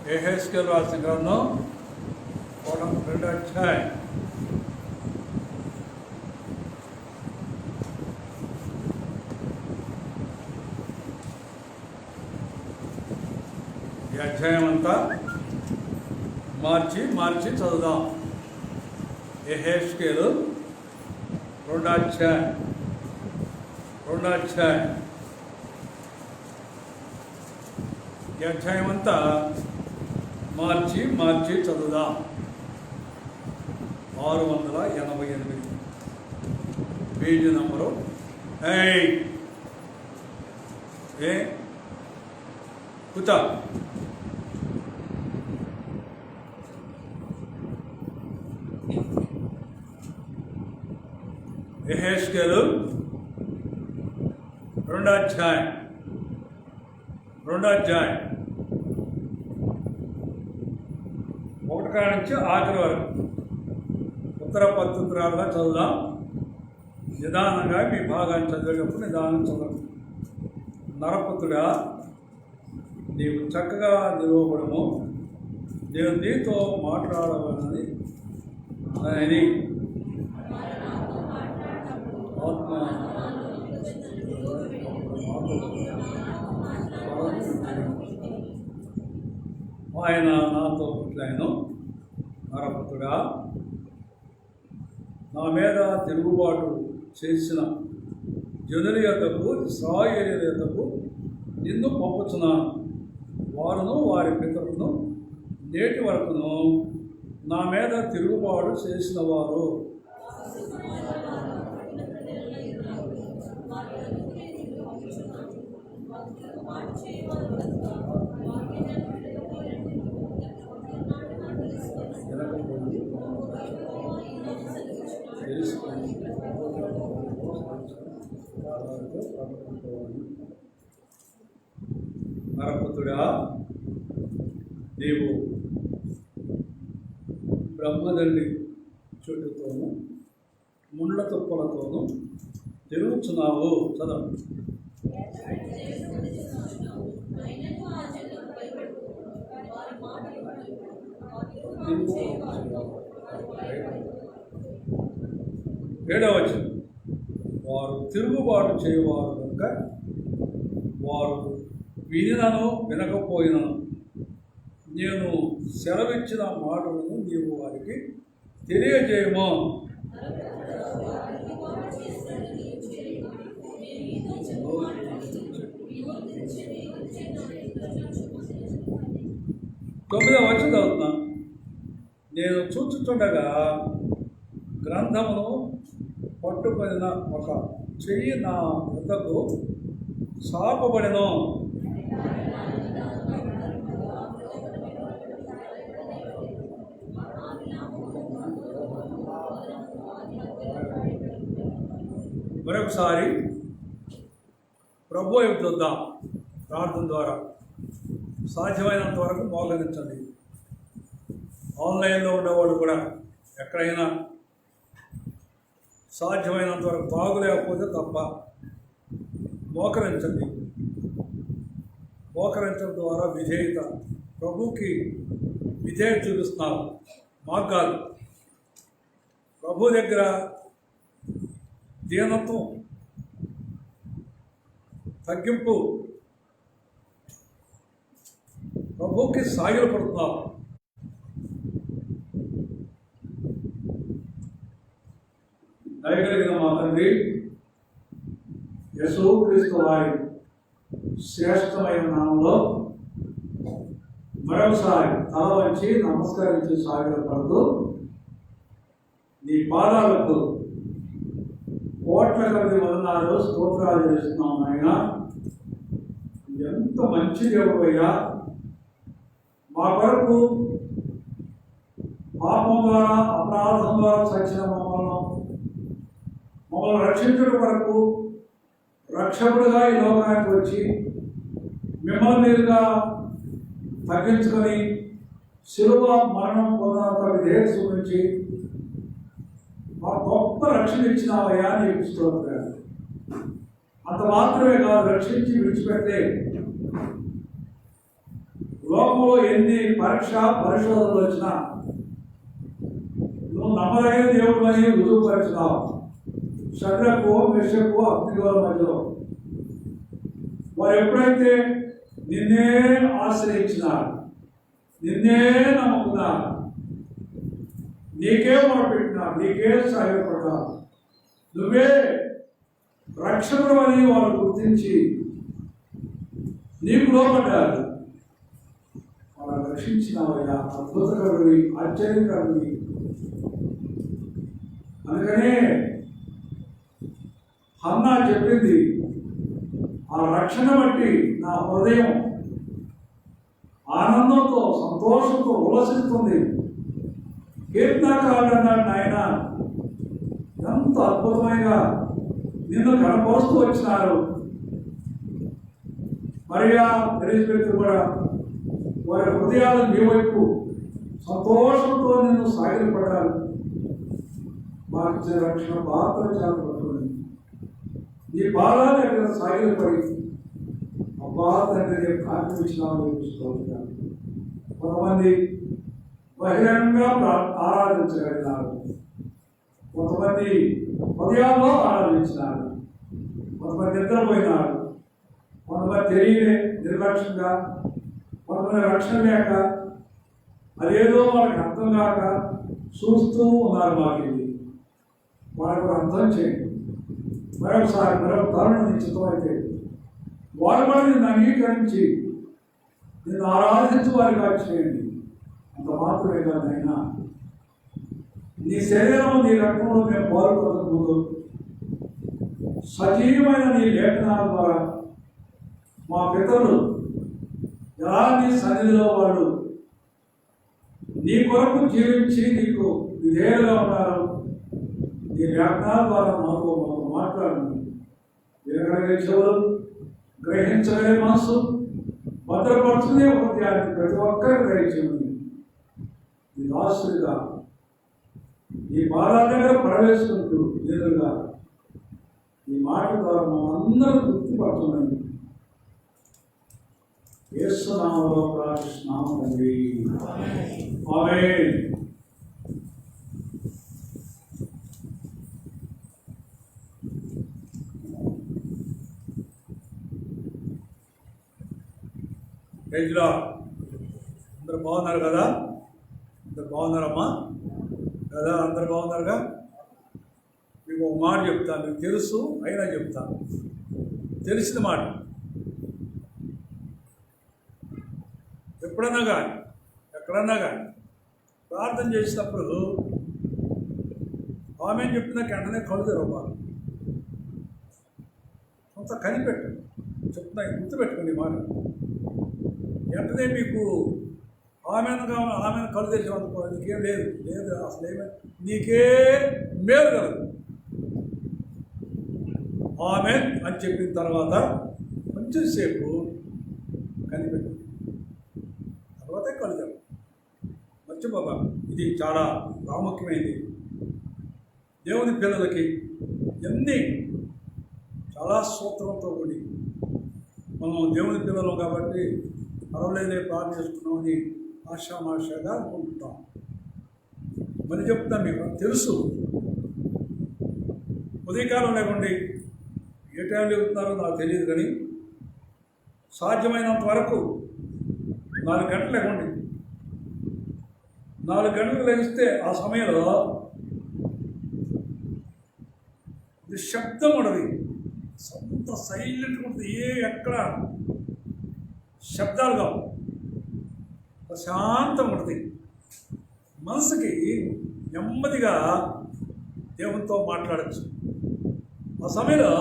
యెహెజ్కేలు రాసిన గ్రంథం 2 అధ్యాయం. ఈ అధ్యాయం అంతా మార్చి చదువుదాం. యెహెజ్కేలు 2 అధ్యాయం. ఈ అధ్యాయం అంతా మార్చి చదువుదాం. 688 పేజీ నంబరు. కూర్చో. యెహెజ్కేలు 2 అధ్యాయం. 1 కాడ నుంచి ఆఖరి వరకు ఉత్తర పత్రురాలుగా చదువుదాం. నిదానంగా మీ భాగాన్ని చదివేటప్పుడు నిదానం చదవండి. నరపుత్రుడా, నీవు చక్కగా నిలవబడము, నేను నీతో మాట్లాడవలని అని ఆత్మ ఆయన నాతో పుట్టాను. నరపుత్రుడా, నా మీద తిరుగుబాటు చేసిన జనుల యొద్దకు, ఇశ్రాయేలీయుల యొద్దకు నిన్ను పంపుచున్నాను. వారును వారి పితరులను నేటి వరకును నా మీద తిరుగుబాటు చేసిన వారు నరపుత్రుడా, నీవు బ్రహ్మదండి చుట్టుతోనూ ముండ్ల తుప్పలతోనూ తిరుగుచున్నావు. చదవు. ఏడవచ్చు. వారు తిరుగుబాటు చేయవారు కనుక వారు వినినను వినకపోయినను నేను సెలవిచ్చిన మాటలను నీవు వారికి తెలియజేయము. తొమ్మిదవ వచనం చదువుతున్నా. నేను చూచుతుండగా గ్రంథమును పట్టుకొనిన ఒక చెయ్యి నా వద్దకు సాపబడెను. మరొకసారి ప్రభు చూద్దాం. ప్రార్థన ద్వారా సాధ్యమైనంత వరకు మోకరించండి. ఆన్లైన్లో ఉండేవాళ్ళు కూడా ఎక్కడైనా సాధ్యమైనంత వరకు, బాగులేకపోతే తప్ప మోకరించండి. మోకరించడం ద్వారా విధేయత, ప్రభుకి విధేయత చూపిస్తున్నారు. మాకు కాదు. ప్రభు దగ్గర దీనత్వం, తగ్గింపు, ప్రభుకి సాగిలు పడుతున్నారు. దయగలిగిన మా తండ్రి యేసుక్రీస్తు వారి శ్రేష్టమైన నామంలో మరొకసారి తల వంచి నమస్కరించి సాగిల పడుతూ నీ పాదాలకు కోట్ల కొద్ది వందనాలు స్తోత్రాలు చేస్తున్నాం. ఆయన ఎంత మంచి దేవుడయ్యా. మా కొరకు పాపం ద్వారా, అపరాధం ద్వారా చచ్చిన మమ్మల్ని రక్షించడం వరకు రక్షకుడుగా ఈ లోకానికి వచ్చి మిమ్మల్ని మీరుగా తగ్గించుకొని శిలువ మరణం పొందాక విధేయత చూపించి మా గొప్ప రక్షణ ఇచ్చినావయ్యా నీకు స్తోత్రాలు. అంత మాత్రమే కాదు, రక్షించి విడిచిపెట్టే లోకంలో ఎన్ని పరిశోధనలు వచ్చినా నువ్వు నమ్మదగిన దేవుడు అని రుజువుపరిచినావు. షడ్రకు మెషకు అగ్నిగోళ మధ్యలో వారు ఎప్పుడైతే నిన్నే ఆశ్రయించినారు, నిన్నే నమ్ముకున్నారు, నీకే మొరపెట్టినారు, నీకే సహాయపడ్డారు, నువ్వే రక్షకుడు అని వారు గుర్తించి నీకు లోపడ్డారు. వారు రక్షించినవయ్యా, అద్భుతకరుడి, ఆశ్చర్యకరుడి. అందుకనే హన్నా చెప్పింది, ఆ రక్షణ బట్టి నా హృదయం ఆనందంతో సంతోషంతో ఉల్లసిస్తుంది. కీర్తనకారుడు అన్నాడు, నాయన ఎంత అద్భుతమైన నిన్ను కనపరుస్తూ వచ్చినారు. మరియా ఎలిజబెత్ కూడా వారి హృదయాలు నీ వైపు సంతోషంతో నిన్ను సాగిలపడ్డారు. వారికి రక్షణ పాత్ర చాలా పట్టుకుని నీ బాధాన్ని అక్కడ సాగిలపడి అబ్బా తండ్రి నేను ప్రార్థించినాను. కొంతమంది బహిరంగంగా ఆరాధించగలిగినారు, కొంతమంది హృదయాల్లో ఆరాధించినారు, కొంతమంది నిద్రపోయినారు, కొంతమంది తెలియలే నిర్లక్ష్యంగా, కొంతమంది రక్షణ లేక అదేదో వాళ్ళకి అర్థం కాక చూస్తూ ఉన్నారు. మాకు ఇది వాళ్ళకు అర్థం చేయండి. మరొకసారి మరొక తరుణం నిశ్చితమైతే వారి కూడా నిన్ను అంగీకరించి నిన్ను ఆరాధించి వారిగా చేయండి. అంత మాత్రమే కాదు, అయినా నీ శరీరం నీ రక్తంలో మేము పాల్గొనక ముందు సజీవమైన నీ లేఖనాల ద్వారా మా పితరులు ఎలా నీ సన్నిధిలో వాళ్ళు నీ కొరకు జీవించి నీకు విధేయులుగా ఉన్నారు. నీ లేఖనాల ద్వారా మాతో మాట్లాడండి. వినగలిగే చెవులు, గ్రహించగలిగే మనసు, భద్రపరుచుకునే హృదయాన్ని ప్రతి ఒక్కరికి గ్రహించండి. నీ దాసుడిగా నీ పాదాల దగ్గర ప్రవేశించు ఎదురుగా ఈ మాట ద్వారా మనందరూ గుర్తుపడుతున్నాయి. యేసు నామములో ప్రార్థిస్తున్నాము తండ్రి, ఆమేన్. అందరు బాగున్నారు కదా? అందరు బాగున్నారమ్మా కదా? అందరు బాగున్నారుగా? మీకు ఒక మాట చెప్తాను, మీకు తెలుసు అయినా చెప్తాను, తెలిసిన మాట. ఎప్పుడన్నా కానీ ఎక్కడన్నా కానీ ప్రార్థన చేసినప్పుడు ఆమె చెప్పిన వెంటనే కళ్ళు తెరవాలి. కొంత కనిపెట్టండి, చెప్తున్నా, గుర్తుపెట్టుకోండి మాట. వెంటనే మీకు ఆమెను కళ్ళు తెరిచామనుకో, నీకేం లేదు లేదు అసలు ఏమే, నీకే మేలు కలదు. ఆమె అని చెప్పిన తర్వాత కొంచెం సేపు కనిపెట్టు, తర్వాతే కళ్ళు తెరవు. మర్చిపోబా, ఇది చాలా ప్రాముఖ్యమైనది. దేవుని పిల్లలకి ఎన్ని చాలా సూత్రంతో కూడి మనం దేవుని పిల్లలు కాబట్టి పర్వాలేదే ప్రార్థన చేసుకున్నామని ఆశామాషగా అనుకుంటున్నాం. మరి చెప్తాం, మీకు తెలుసు. ఉదయకాలం లేకుండి ఏ టైంలో వెళ్తున్నారో నాకు తెలియదు, కానీ సాధ్యమైనంత వరకు 4 గంటలు లేకుండి. 4 గంటలకు లేస్తే ఆ సమయంలో శబ్దం ఉండదు, అంత సైలెంట్గా ఉంటుంది. ఎక్కడ శబ్దాలు కావు, ప్రశాంతంగా ఉంటుంది. మనసుకి నెమ్మదిగా దేవునితో మాట్లాడచ్చు. ఆ సమయంలో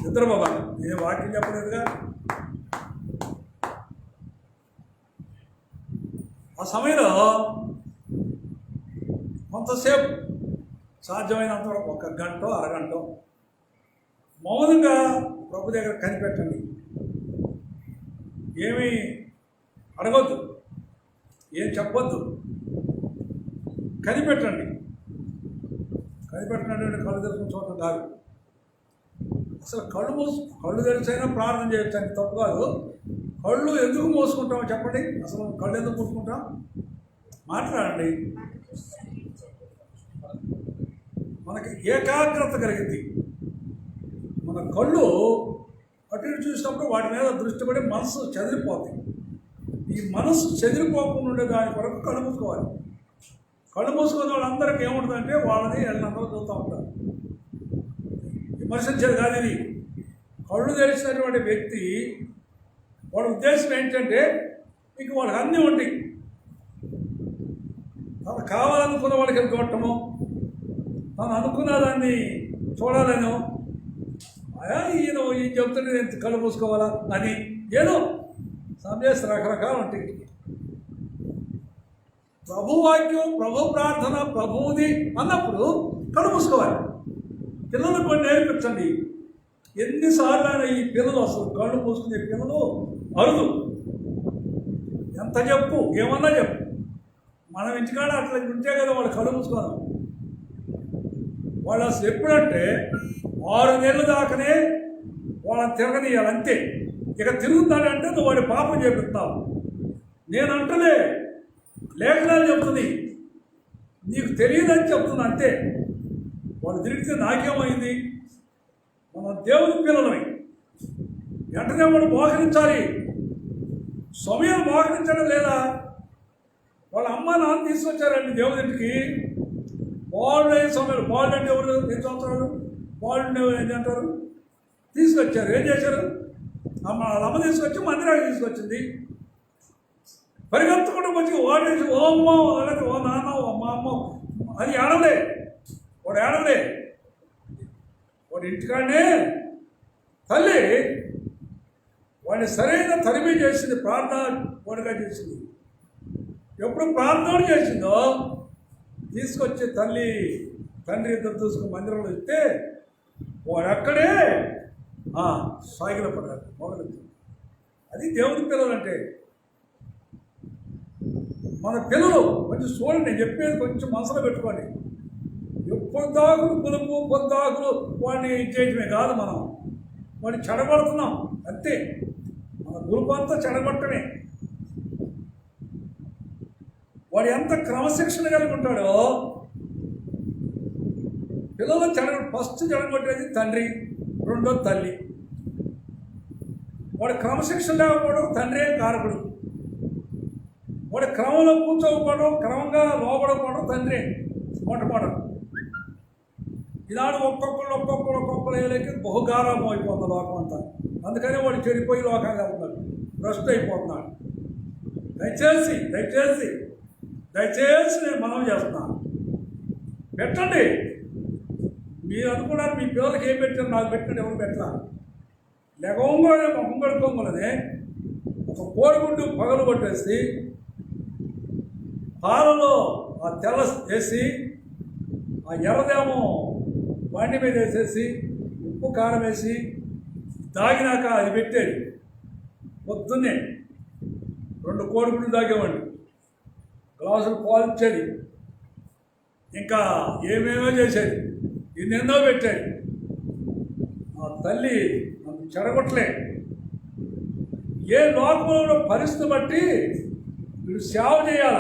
నిద్రపోవాలి. నేను వాక్యం చెప్పలేదుగా. ఆ సమయంలో కొంతసేపు సాధ్యమైనంత 1 గంట అరగంట మౌనంగా ప్రభు దగ్గర కనిపెట్టండి. ఏమీ అడగొద్దు, ఏం చెప్పొద్దు, కనిపెట్టండి. కనిపెట్టినటువంటి కళ్ళు తెరిచిన చోట కాదు. అసలు కళ్ళు తెరిచైనా ప్రార్థన చేయొచ్చు అని తప్పు కాదు. కళ్ళు ఎందుకు మూసుకుంటామో చెప్పండి. అసలు కళ్ళు ఎందుకు మూసుకుంటాం? మాట్లాడండి. మనకి ఏకాగ్రత కలిగింది. మన కళ్ళు అటు ఇటు చూసినప్పుడు వాటి మీద దృష్టి పడి మనసు చెదిరిపోతుంది. ఈ మనసు చెదిరిపోకుండా ఉండే దాని కొరకు కళ్ళు మూసుకోవాలి. కళ్ళు మూసుకున్న వాళ్ళందరికీ ఏముంటుందంటే వాళ్ళని వాళ్ళందరూ చూస్తూ ఉంటారు. విమర్శించేది కాదు ఇది. కళ్ళు తెలిసినటువంటి వ్యక్తి వాడి ఉద్దేశం ఏంటంటే ఇంక వాళ్ళకి అన్నీ ఉంటాయి. తను కావాలనుకున్న వాళ్ళకి కొట్టము, తను అనుకున్న దాన్ని చూడాలను, ఈయన ఈ చెప్తుంటే నేను కళ్ళు మూసుకోవాలా అని ఏదో సందేశం రకరకాలు ఉంటాయి. ప్రభువాక్యం, ప్రభు ప్రార్థన, ప్రభువుది అన్నప్పుడు కళ్ళు మూసుకోవాలి. పిల్లలకు కొన్ని నేర్పించండి. ఎన్నిసార్లు అయినా ఈ పిల్లలు అసలు కళ్ళు మూసుకునే పిల్లలు అరుదు. ఎంత చెప్పు, ఏమన్నా చెప్పు, మనం ఇంటికాడ అట్లా ఉంటే కదా వాళ్ళు కళ్ళు మూసుకోవాలి. వాళ్ళు అసలు ఎప్పుడంటే 6 నెలల దాకానే వాళ్ళని తిరగనీయాలి అంతే. ఇక తిరుగుతాడంటే నువ్వు వాడి పాపం చేపిస్తావు. నేను అంటలే, లేఖనాలు చెప్తుంది, నీకు తెలియదని చెప్తున్నా అంతే. వాళ్ళు తిరిగితే నాకేమైంది? మనం దేవుని పిల్లలమే. వెంటనే వాడు మోకరించాలి. సమయం మోకరించడం లేదా? వాళ్ళ అమ్మ నాన్న తీసుకొచ్చారండి దేవుని ఇంటికి. బాలుడు అయిన సమయంలో, బాలుడు అంటే ఎవరు? 8 సంవత్సరాలు బాలుడు ఏం అంటారు? తీసుకొచ్చారు. ఏం చేశారు? వాళ్ళ అమ్మ తీసుకొచ్చి మందిరానికి తీసుకొచ్చింది. పరిగెత్తుకుంటూ వచ్చి వాడేసి ఓ అమ్మ అలాగే ఓ నాన్న ఓ మా అమ్మ అది ఏడవలే. వాడు ఏడవలే. వాడి ఇంటికాడనే తల్లి వాడిని సరైన తరిమి చేసింది, ప్రార్థన వాడిగా చేసింది. ఎప్పుడు ప్రార్థన చేసిందో తీసుకొచ్చి తల్లి తండ్రి ఇద్దరు తీసుకుని మందిరంలో ఇస్తే వాడు అక్కడే సాగిల పడ్డారు, మొదలు. అది దేవుని పిల్లలంటే. మన పిల్లలు కొంచెం చూడండి, నేను చెప్పేది కొంచెం మనసులో పెట్టుకోండి. పొద్దాకులు పులుపు పొద్దాకులు వాడిని చేయటమే కాదు, మనం వాడిని చెడగొడుతున్నాం అంతే. మన గురుపు అంతా చెడగొట్టమే. వాడు ఎంత క్రమశిక్షణ కలిగి ఉంటాడో పిల్లలు ఫస్ట్ చెడగొట్టేది తండ్రి, రెండో తల్లి. వాడు క్రమశిక్షణ లేకపోవడం తండ్రే కారకుడు. వాడు క్రమంలో కూర్చోకపోవడం, క్రమంగా లోపడకపోవడం తండ్రి మొట్టమొదట. ఈనాడు ఒక్కొక్కరు ఏలకి బహుగారాభం అయిపోతుంది లోకం అంతా. అందుకని వాడు చెడిపోయి లోకంగా ఉన్నాడు, భ్రష్టు అయిపోతున్నాడు. దయచేసి దయచేసి దయచేసి నేను మనం చేస్తున్నాను, పెట్టండి. మీరు అనుకున్నారు మీ పిల్లలకి ఏం పెట్టారు, నాకు పెట్టండి, ఎవరు పెట్టాలి. లెగొంగోనే మొహం కడుక్కోగలనే ఒక కోడిగుడ్డు పగలు కొట్టేసి పాలలో ఆ తెల్ల వేసి ఆ ఎర్రదేమో బండి మీద వేసేసి ఉప్పు కారం వేసి దాగినాక అది పెట్టేది. పొద్దున్నే 2 కోడిగుడ్లు దాగేవాడిని, గ్లాసులు పాలు ఇచ్చేది, ఇంకా ఏమేమో చేసేది, ఎన్నెన్నో పెట్టేది. ఆ తల్లి నన్ను చెడగొట్టలే. ఏ లోకంలో పరిస్థితి బట్టి వీడు సేవ చేయాల,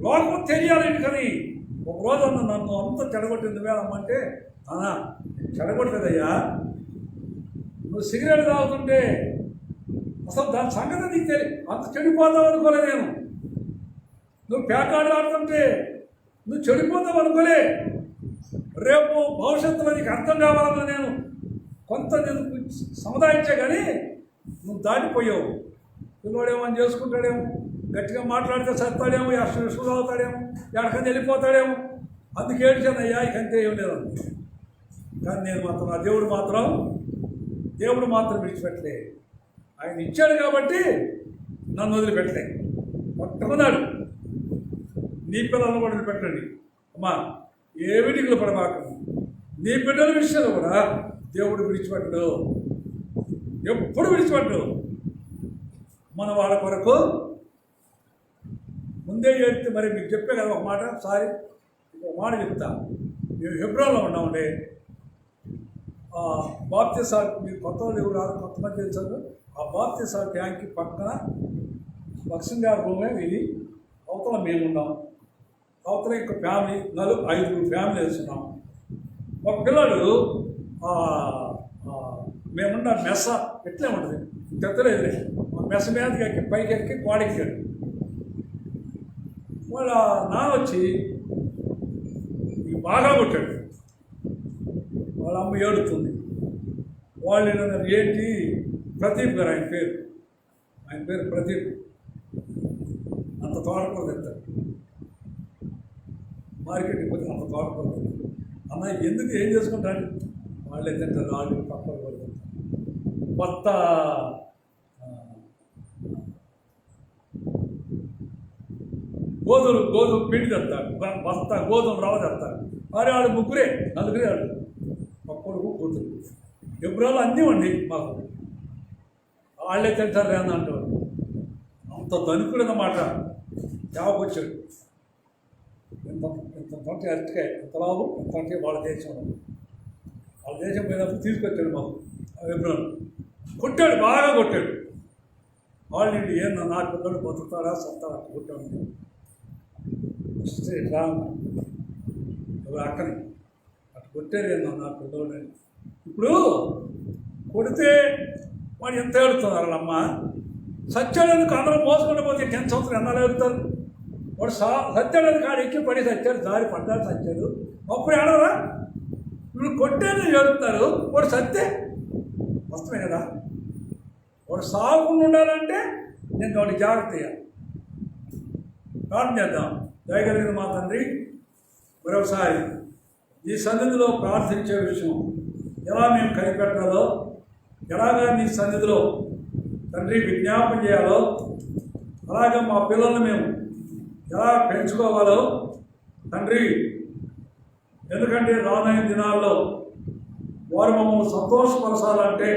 లోకం తెలియాలి. కానీ ఒకరోజు నన్ను అంత చెడగొట్టింది వేళమ్మంటే, చెడగొట్టలేదయ్యా, నువ్వు సిగరెట్ తాగుతుంటే అసలు దాని సంగతి నీకు తెలియదు, అంత చెడిపోతావు అనుకోలే నేను. నువ్వు పేకాడు ఆడుతుంటే నువ్వు చెడిపోతావు అనుకోలే. రేపు భవిష్యత్తులో నీకు అర్థం కావాలని నేను కొంత నేను సముదాయించే, కానీ నువ్వు దాటిపోయావు. పిల్లవాడేమో అని చేసుకుంటాడేమో, గట్టిగా మాట్లాడితే చస్తాడేమో, విషయం తాగుతాడేమో, ఎక్కడికని వెళ్ళిపోతాడేమో, అందుకు ఏడ్చానయ్యా, ఇకంతే ఏం లేదు. కానీ నేను మాత్రం నా దేవుడు మాత్రం విడిచిపెట్టలే. ఆయన ఇచ్చాడు కాబట్టి నన్ను వదిలిపెట్టలే. పట్టుకున్నాడు. నీ పిల్లలను కూడా వదిలిపెట్టండి అమ్మా, ఏ విడిగులు పడబాక. నీ బిడ్డల విషయాలు కూడా దేవుడు విడిచిపెట్టడు, ఎప్పుడు విడిచిపెట్టడు. మన వాళ్ళ కొరకు ముందే చెప్తే, మరి మీకు చెప్పే కదా ఒక మాట, ఒక మాట చెప్తా. మేము హెబ్రోన్లో ఉన్నామండి. బాప్తిసాలు మీరు కొత్త ఎవరు రాదు, కొంతమంది తెలుసు, ఆ బాప్తీస ట్యాంక్కి పక్కన లక్ష్మణ్ గారి రూమే ఇది. అవతల మేమున్నాం, అవతల ఇంకో ఫ్యామిలీ 5 ఫ్యామిలీస్ ఉన్నాం. ఒక పిల్లడు మేమున్న మెస్స ఎట్లే ఉంటుంది, తెత్తలేదు. మెస్స మీదకి ఎక్కి పైకి ఎక్కి గోడెక్కాడు. వాళ్ళ నాన్న వచ్చి బాగా కొట్టాడు. వాళ్ళ అమ్మ ఏడుతుంది. వాళ్ళు ఏంటి, ప్రదీప్ గారు ఆయన పేరు ప్రదీప్. అంత తోటకూర తెస్తాడు, మార్కెట్కి పోతే అంత తోటకూర తెస్తాడు. అన్న ఎందుకు ఏం చేసుకుంటాడు, వాళ్ళే తింటారు, వాళ్ళు పక్కన కూడా తింటారు. కొత్త గోధుమ పిండి తెస్తాడు, గోధుమ రవ్వ తెస్తాడు. మరి వాళ్ళు ముగ్గురే, నలుగురే వాళ్ళు, పక్కడు కూతురు. ఎప్పుడో అన్నీ ఉండి మాకు వాళ్ళే తింటారు అని అంటారు. అంత ధనికుడు అన్నమాట. జాబొచ్చాడు. ఇంత అరటికాయ, ఎంత లాభం, ఎంత అంటే వాళ్ళ దేశం పోయినప్పుడు తీసుకొచ్చాడు మాకు. ఎప్పుడు కొట్టాడు, బాగా కొట్టాడు. వాళ్ళు ఏంటో నా పిల్లలు బతుకుతారా సత్తారా కొట్టాడు. ఇట్లా ఎవరు అక్కని అటు కొట్టారు ఏందో నా పిల్లలు. ఇప్పుడు కొడితే వాడు ఎంత ఏడుతున్నారు వాళ్ళమ్మ. సత్యానికి అందరూ మోసుకుంటూ పోతే 10 సంవత్సరాలు ఎన్నాళ్ళు ఏడుతారు. వాడు సత్యానికి కాడు ఎక్కి పడి సత్యాడు, దారి పడ్డాడు సత్యాడు. అప్పుడు ఏడవరా, ఇప్పుడు కొట్టేది ఏడుతున్నారు. వాడు సత్తే వస్తమే కదా. వాడు సాగుకుండా ఉండాలంటే నేను వాడికి జాగ్రత్త చేయాలి. ప్రార్థన చేద్దాం. దయగలిగిన మా తండ్రి, మరొకసారి ఈ సన్నిధిలో ప్రార్థించే విషయం ఎలా మేము కనిపెట్టాలో, ఎలాగా నీ సన్నిధిలో తండ్రి విజ్ఞాపన చేయాలో, అలాగే మా పిల్లల్ని మేము ఎలా పెంచుకోవాలో తండ్రి. ఎందుకంటే రానున్న దినాల్లో వారు మమ్మల్ని సంతోషపరచాలంటే,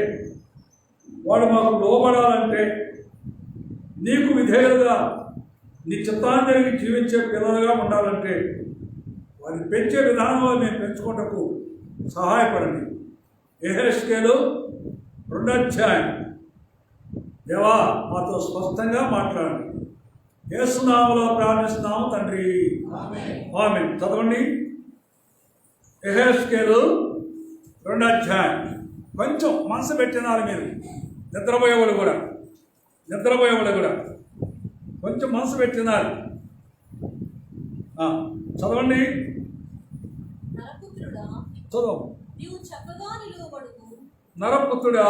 వాడు మాకు లోబడాలంటే, నీకు విధేయులుగా నీ చిత్తాన్ని జరిగి జీవించే పిల్లలుగా ఉండాలంటే వారిని పెంచే విధానంలో మేము పెంచుకోవటకు సహాయపడండి. యెహెజ్కేలు 2వ అధ్యాయం. దేవా మాతో స్పష్టంగా మాట్లాడండి. యేసు నామములో ప్రార్థిస్తున్నాము తండ్రి, ఆమేన్. చదవండి. యెహెజ్కేలు 2వ అధ్యాయం. కొంచెం మనసు పెట్టినారు మీరు, నిద్రపోయేవాళ్ళు కూడా కొంచెం మనసు పెట్టినారు. చదవండి. చదవం. నరపుత్రుడా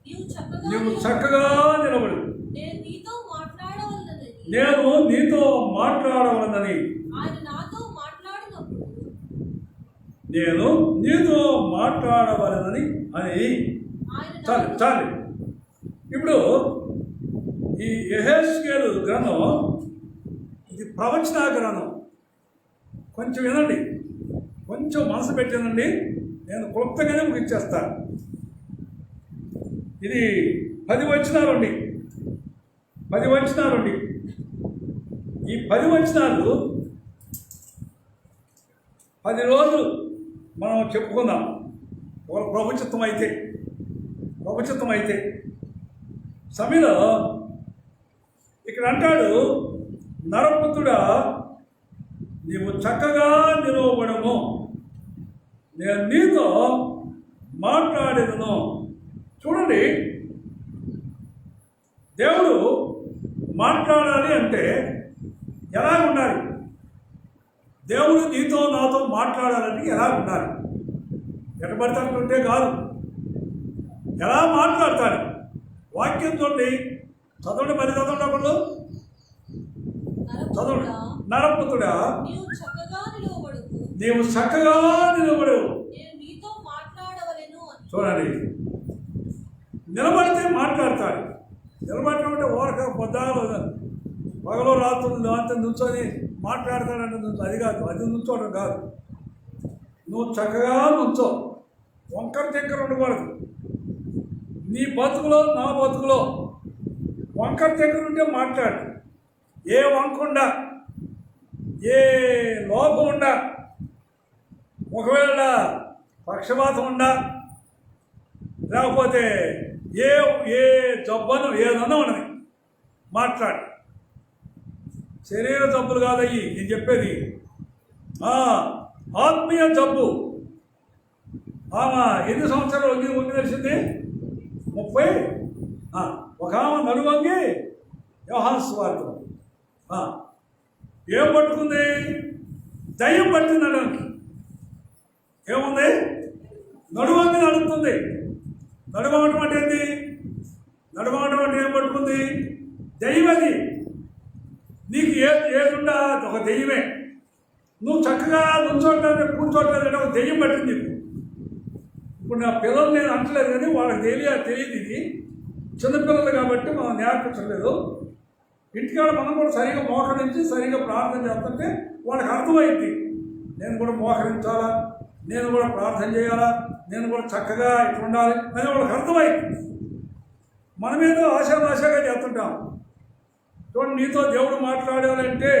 నీవు చక్కగా నిలబడు, నేను నీతో మాట్లాడవలనని నేను నీతో మాట్లాడవలనని అని. చాలు. ఇప్పుడు ఈ యెహెజ్కేలు గ్రంథం ఇది ప్రవచన గ్రంథం. కొంచెం వినండి, కొంచెం మనసు పెట్టినండి. నేను క్లుప్తంగానే ముగించేస్తాను. ఇది 10 వచనాలండి. ఈ 10 వచనాలు 10 రోజులు మనం చెప్పుకుందాం. ప్రభుత్వం అయితే సమయంలో ఇక్కడ అంటాడు, నరపుత్రుడా నీవు చక్కగా నిలవబడము, నేను నీతో మాట్లాడేదను. చూడండి, దేవుడు మాట్లాడాలి అంటే ఎలా ఉండాలి? దేవుడు నీతో నాతో మాట్లాడాలని ఎలా ఉండాలి? ఎటబడతానుకుంటే కాదు, ఎలా మాట్లాడతాడు? వాక్యం చూడండి, చదవండి. 10 చదవండి. అప్పుడు చదవండి. నరపుత్రుడా నీవు చక్కగా నిలబడు. చూడండి, నిలబడితే మాట్లాడతాడు. నిలబడినప్పుడు ఓరక పగలో రాత్రులు అంత నుంచొని మాట్లాడతాడంటే అది కాదు, అది నుంచోవడం కాదు. నువ్వు చక్కగా నుంచో, వంకర చెక్కర ఉండకూడదు. నీ బతుకులో నా బతుకులో వంకర చెక్కర ఉంటే మాట్లాడు. ఏ వంకుండా, ఏ లోపం ఉండా, ఒకవేళ పక్షపాతం ఉండా, లేకపోతే ఏ ఏ జబ్బను ఏదన్నా ఉన్నది మాట్లాడి. శరీర జబ్బులు కాదయ్యి నేను చెప్పేది, ఆత్మీయ జబ్బు. ఆమె ఎన్ని సంవత్సరాలు వంగి తెలిసింది? 30. ఒక ఆమె నడువంగి యోహాను సువార్త ఏం పట్టుకుంది? దయ్యం పట్టింది. నడువంకి ఏముంది? నడువంగి నడుస్తుంది. నడువటం అంటే ఏంటి? నడువటం అంటే ఏం పట్టుకుంది? దయ్యం. అది నీకు ఏదుండా ఒక దెయ్యమే. నువ్వు చక్కగా నుంచోట్లేదు, కూర్చోట్లేదు, ఒక దెయ్యం పట్టింది నీకు. ఇప్పుడు నా పిల్లలు నేను అంటలేదు కానీ వాళ్ళకి తెలియదు. ఇది చిన్నపిల్లలు కాబట్టి మనం నేర్పించలేదు. ఇంటికాడ మనం కూడా సరిగా మోకరించి సరిగా ప్రార్థన చేస్తుంటే వాళ్ళకి అర్థమైంది. నేను కూడా మోకరించాలా, నేను కూడా ప్రార్థన చేయాలా, నేను కూడా చక్కగా ఇట్లా ఉండాలి అని వాళ్ళకి అర్థమైంది. మనమేదో ఆశాగా చేస్తుంటాం. చూడండి, నీతో దేవుడు మాట్లాడాలంటే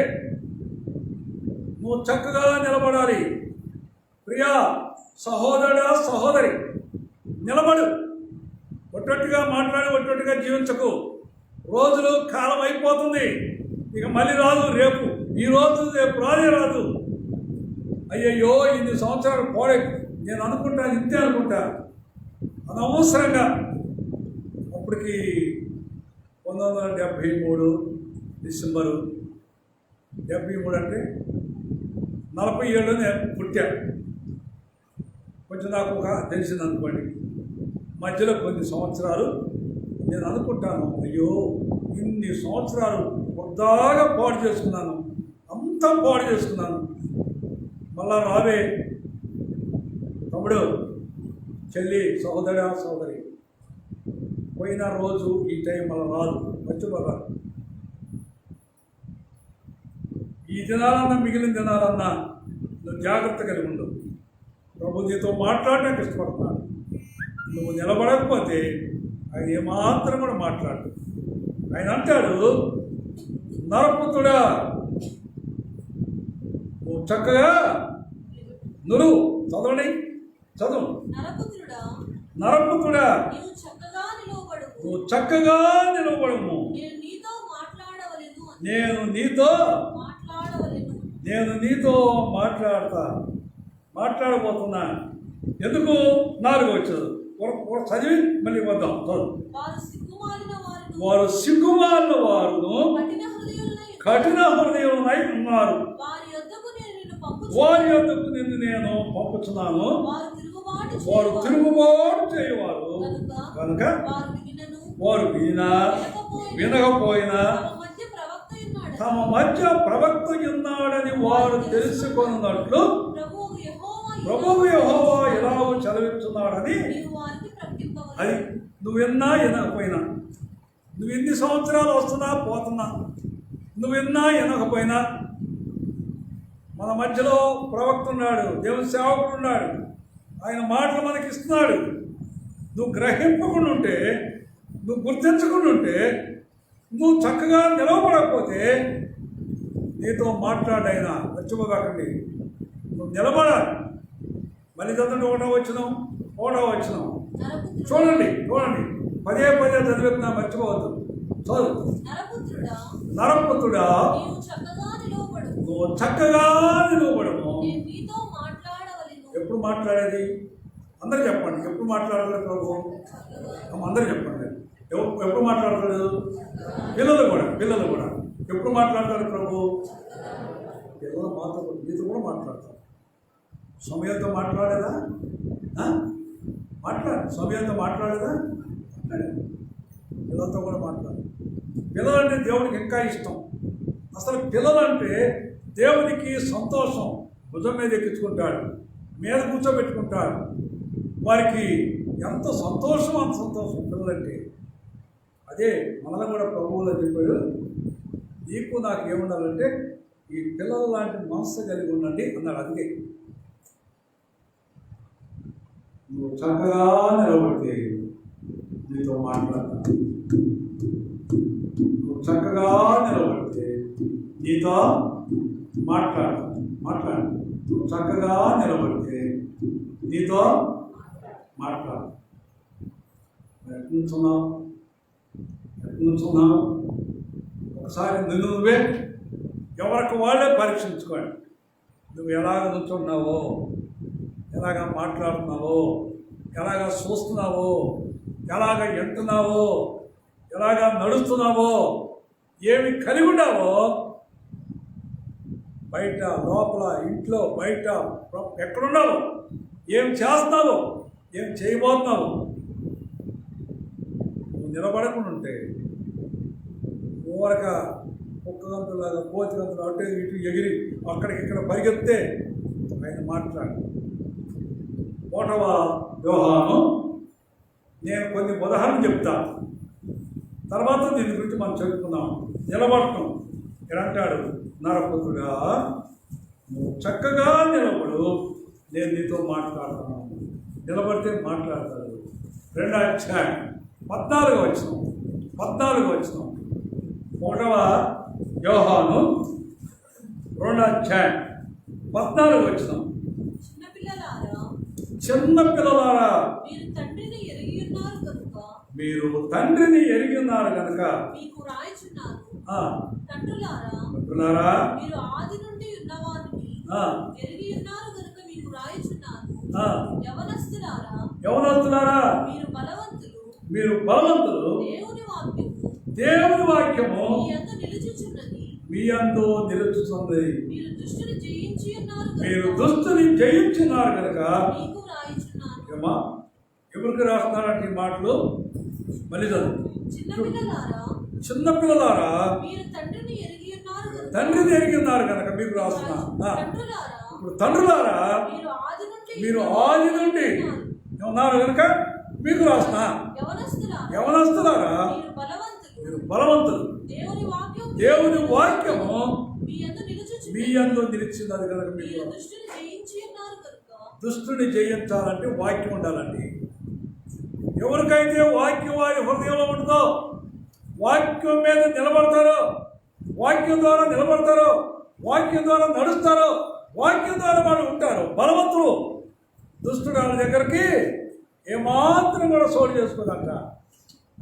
నువ్వు చక్కగా నిలబడాలి. ప్రియా సహోదరుడా, సహోదరి, నిలబడు. ఒట్టొట్టుగా మాట్లాడి ఒట్టొట్టుగా జీవించకు. రోజులు కాలం అయిపోతుంది, ఇక మళ్ళీ రాదు. రేపు ఈ రోజు రేపు రాదు. అయ్యయ్యో ఇన్ని సంవత్సరాలు పోడే, నేను అనుకుంటాను ఇంతే అనుకుంటా. అనవసరంగా అప్పటికి 1973 డిసెంబరు 73 అంటే 47 నేను పుట్టాను. కొంచెం నాకు ఒక తెలిసింది అనుకోండి. మధ్యలో కొన్ని సంవత్సరాలు నేను అనుకుంటాను, అయ్యో ఇన్ని సంవత్సరాలు వృధాగా పాడు చేసుకున్నాను, అంతా పాడు చేసుకున్నాను. మళ్ళా రావే తమ్ముడు, చెల్లి, సహోదరి, పోయిన రోజు ఈ టైం మళ్ళీ రాదు, మర్చిపోరాదు. ఈ దినాలన్నా మిగిలిన దినాలన్నా నువ్వు జాగ్రత్త కలిగి ఉండు. ప్రభు నీతో మాట్లాడడానికి ఇష్టపడుతున్నాడు. నువ్వు నిలబడకపోతే ఆయన ఏమాత్రం కూడా మాట్లాడు. ఆయన అంటాడు, నరపుత్రుడా నువ్వు చక్కగా నువ్వు చదువు. నరపుత్రుడా నువ్వు చక్కగా నిలవబడము. నేను నీతో మాట్లాడబోతున్నా. ఎందుకు? 4 వచ్చారు చదివి మళ్ళీ వద్దాం. వారు సిగ్గుమాలిన వారును కఠిన హృదయులై ఉన్నారు. వారి యొద్దకు నిన్ను నేను పంపుతున్నాను. వారు తిరుగుబాటు చేయవారు కనుక వారు వినకపోయినా తమ మధ్య ప్రవక్త ఉన్నాడని వారు తెలుసుకున్నట్లు ప్రభువు యెహోవా ఎలాగో చదివిస్తున్నాడని. అది నువ్వు విన్నా వినకపోయినా, నువ్వు ఎన్ని సంవత్సరాలు వస్తున్నా పోతున్నా, నువ్వు విన్నా వినకపోయినా మన మధ్యలో ప్రవక్త ఉన్నాడు, దేవుని సేవకుడు ఉన్నాడు. ఆయన మాటలు మనకి ఇస్తున్నాడు. నువ్వు గ్రహింపకుండా ఉంటే, నువ్వు గుర్తించకుండా ఉంటే, నువ్వు చక్కగా నిలవబడకపోతే నీతో మాట్లాడైనా మర్చిపోకండి. నువ్వు నిలబడాలి. మళ్ళీ చదవండి. 1వ వచనం చూడండి. పదే చదివినా మర్చిపోవద్దు. చదువు. నరపుత్రుడా నువ్వు చక్కగా నిలవబడము. ఎప్పుడు మాట్లాడేది? అందరూ చెప్పండి. ఎప్పుడు మాట్లాడతారు ప్రభు? అందరూ చెప్పండి. ఎప్పుడు మాట్లాడతాడు? పిల్లలు కూడా ఎప్పుడు మాట్లాడతాడు ప్రభు? పిల్లలు మాతో మీతో కూడా మాట్లాడతారు. సమయంతో మాట్లాడేదా? సమయంతో మాట్లాడేదా? పిల్లలతో కూడా మాట్లాడు. పిల్లలంటే దేవుడికి ఇంకా ఇష్టం. అసలు పిల్లలంటే దేవునికి సంతోషం. భుజం మీద ఎక్కించుకుంటాడు, మీద కూర్చోబెట్టుకుంటాడు. వారికి ఎంత సంతోషం, అంత సంతోషం పిల్లలంటే. అదే మనల్ని కూడా ప్రభువులో చెప్పాడు, నీకు నాకు ఏముండాలంటే ఈ పిల్లల లాంటి మనస్సు కలిగి ఉండండి అన్నాడు. అందుకే నువ్వు చక్కగా నిలబడితే నీతో మాట్లాడతాను. నువ్వు చక్కగా నిలబడితే నీతో మాట్లాడు. నువ్వు చక్కగా నిలబడితే నీతో మాట్లాడు. ఎట్నుంచున్నావు ఒకసారి నువ్వే ఎవరికి వాళ్ళే పరీక్షించుకోండి. నువ్వు ఎలాగ నుంచున్నావో, ఎలాగ మాట్లాడుతున్నావో, ఎలాగ చూస్తున్నావో, ఎలాగ ఎంటున్నావో, ఎలాగ నడుస్తున్నావో, ఏమి కలిగి ఉన్నావో బయట లోపల ఇంట్లో బయట ఎక్కడున్నావు, ఏం చేస్తున్నావు, ఏం చేయబోతున్నావు. నువ్వు నిలబడకుండా ఉంటే ఊరక కుక్క గంతులాగా కోతి గంతులు అటు ఇటు ఎగిరి అక్కడికిక్కడ పరిగెత్తే ఆయన మాట్లాడు. 1వ యోహాను నేను కొన్ని ఉదాహరణలు చెప్తాను, తర్వాత దీని గురించి మనం చెప్పుకున్నాం. నిలబడటం ఇక్కడ అంటాడు, నరపుత్రుడా నువ్వు చక్కగా నిలబడు, నేను నీతో మాట్లాడుతున్నాను. నిలబడితే మాట్లాడతాడు. 2వ అధ్యాయం 14వ వచనం 1వ యోహాను 2వ అధ్యాయం 14వ వచనం. చిన్న పిల్లలారా మీరు తండ్రిని ఎరిగి ఉన్నారు కనుక తండ్రులారా యవనస్తులారా మీరు బలవంతులు, దేవుని వాక్యము మీ యందు నిలుచుచున్నది. మీరు దుష్టుని జయించున్నారు కనుక ఎవరికి రాస్తున్నారంటే ఈ మాటలు మళ్ళీ చదువు. చిన్నపిల్లలారా తండ్రిని ఎరిగి ఉన్నారు కనుక మీకు రాస్తున్నా. ఇప్పుడు తండ్రులారా మీరు ఆది నుండి ఉన్నారు కనుక మీకు రాస్తున్నా. యవనస్తులారా మీరు బలవంతులు, దేవుని వాక్యము మీ యందు నిలిచినది కనుక మీకు. దుష్టుని జయించాలంటే వాక్యం ఉండాలండి. ఎవరికైతే వాక్యం వారి హృదయంలో ఉంటుందో, వాక్యం మీద నిలబడతారో, వాక్యం ద్వారా నిలబడతారో, వాక్యం ద్వారా నడుస్తారో, వాక్యం ద్వారా వాళ్ళు ఉంటారు బలవంతులు. దుష్టుడు వాళ్ళ దగ్గరికి ఏమాత్రం కూడా సోలు చేసుకోదంట,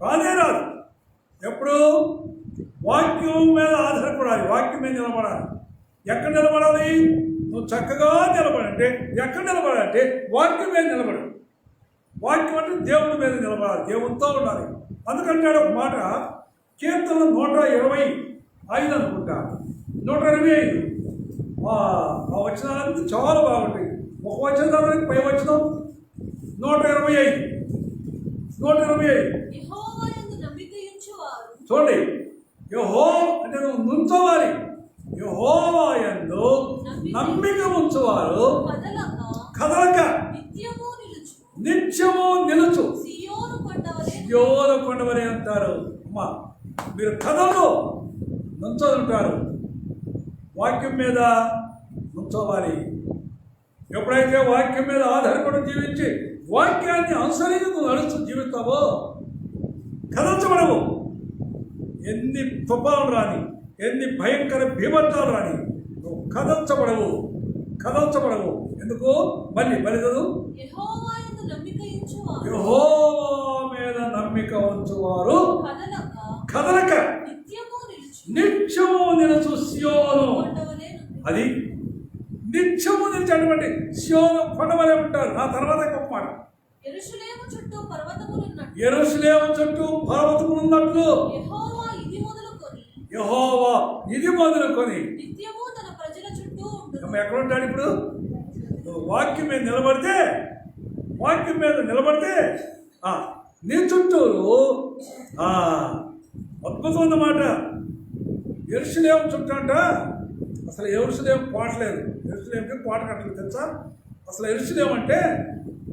రానే రాదు. ఎప్పుడు వాక్యం మీద ఆధారపడాలి, వాక్యం మీద నిలబడాలి. ఎక్కడ నిలబడాలి? నువ్వు చక్కగా నిలబడంటే ఎక్కడ నిలబడాలంటే వాక్యం మీద నిలబడు. వాక్యం అంటే దేవుని మీద నిలబడాలి, దేవునితో ఉండాలి. అందుకంటాడు ఒక మాట, కీర్తనలు 125 అనుకుంటా, 125 ఆ వచనాలన్నీ చాలా బాగుంటాయి. ఒక వచనం తర్వాత పై వచనం 125 చూడండి. యెహోవా అంటే నువ్వు నుంచోవాలి. యెహోవా యందు నమ్మిక ఉంచువారు కదలక నిత్యము నిలుచు సియోను కొండవలే అంటారు. అమ్మా మీరు కథలు నుంచోనుంటారు, వాక్యం మీద నుంచోవాలి. ఎప్పుడైతే వాక్యం మీద ఆధారపడి జీవించి వాక్యాన్ని అనుసరించి నువ్వు నడుస్తూ జీవిస్తావో కదల్చబడవు. ఎన్ని తుఫాను రాని, ఎన్ని భయంకర భీభత్సాలు రాని నువ్వు కదల్చబడవు. ఎందుకు? మళ్ళీ చదువు. యెహోవా మీద నమ్మిక ఉంచువారు కదలక నిత్యము నిలుచు సియోను. అది నిత్యము నిలిచేటువంటి సియోను కొండవలే ఉంటారు. ఆ తర్వాత గొప్ప మాట, యెరూషలేము చుట్టూ పర్వతములున్నట్లు యెహోవా ఇది మొదలుకొని ఎక్కడ ఉంటాడు? ఇప్పుడు వాక్యం మీద నిలబడితే నీ చుట్టూరు అద్భుతం అన్నమాట. యెరూషలేము చుట్టూ అంట. అసలు యెరూషలేము కోటలేదు, యెరూషలేముకి కోట కట్టలేదు తెలుసా? అసలు యెరూషలేము అంటే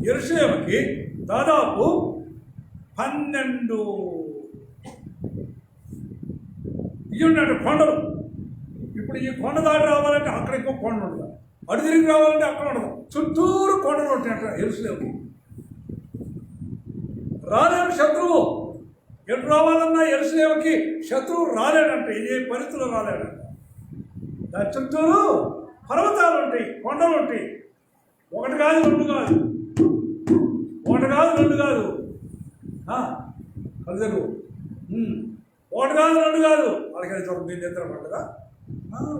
యెరూషలేముకి దాదాపు 12 ఇయ్యున్నాడు కొండలు. ఇప్పుడు ఈ కొండ దాటి రావాలంటే అక్కడ ఇంకో కొండ ఉండదు, అటు తిరిగి రావాలంటే అక్కడ ఉండదు, చుట్టూరు కొండలు ఉంటాయంట యెరూషలేముకి. రాలేడు శత్రువు. ఎటు రావాలన్నా యెరూషలేముకి శత్రువు రాలేడంట, ఇదే పరిస్థితుల్లో రాలేడంట. దాని చుట్టూరు పర్వతాలు ఉంటాయి, కొండలు ఉంటాయి. ఒకటి కాదు రెండు కాదు కళ్ళు తెరువు. ఒకటి కాదు, రెండు కాదు, వాళ్ళకి చూడండి మీ నిద్ర పట్టదా?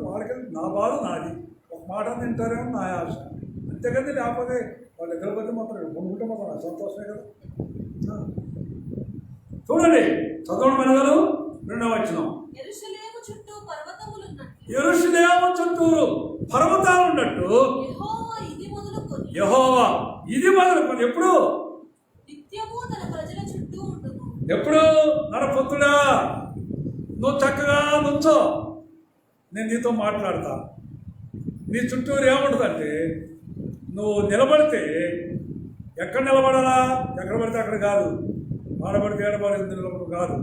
వాళ్ళకి నా బాధ నాది, ఒక మాట తింటారేమో నా ఆశ, అంతేకది. లేకపోతే వాళ్ళు నిద్రపోతే మాత్రం కొనుక్కుంటే మాత్రం నాకు సంతోషమే కదా. చూడండి, చదవడం మనగలు 2వ వచనం. యెరూషలేము చుట్టూ పర్వతాలు ఉన్నట్టు యెహోవా ఇది మొదలుకొని ఎప్పుడు నిత్యము తన ప్రజల చుట్టూ ఉండును. ఎప్పుడు? నరపుత్రుడా, నువ్వు చక్కగా నుంచో, నేను నీతో మాట్లాడతా. నీ చుట్టూరు ఏముంటుందంటే, నువ్వు నిలబడితే ఎక్కడ నిలబడాలా? ఎక్కడ పడితే అక్కడ కాదు, ఆడబడితే ఏడబడి నిలబడి కాదు,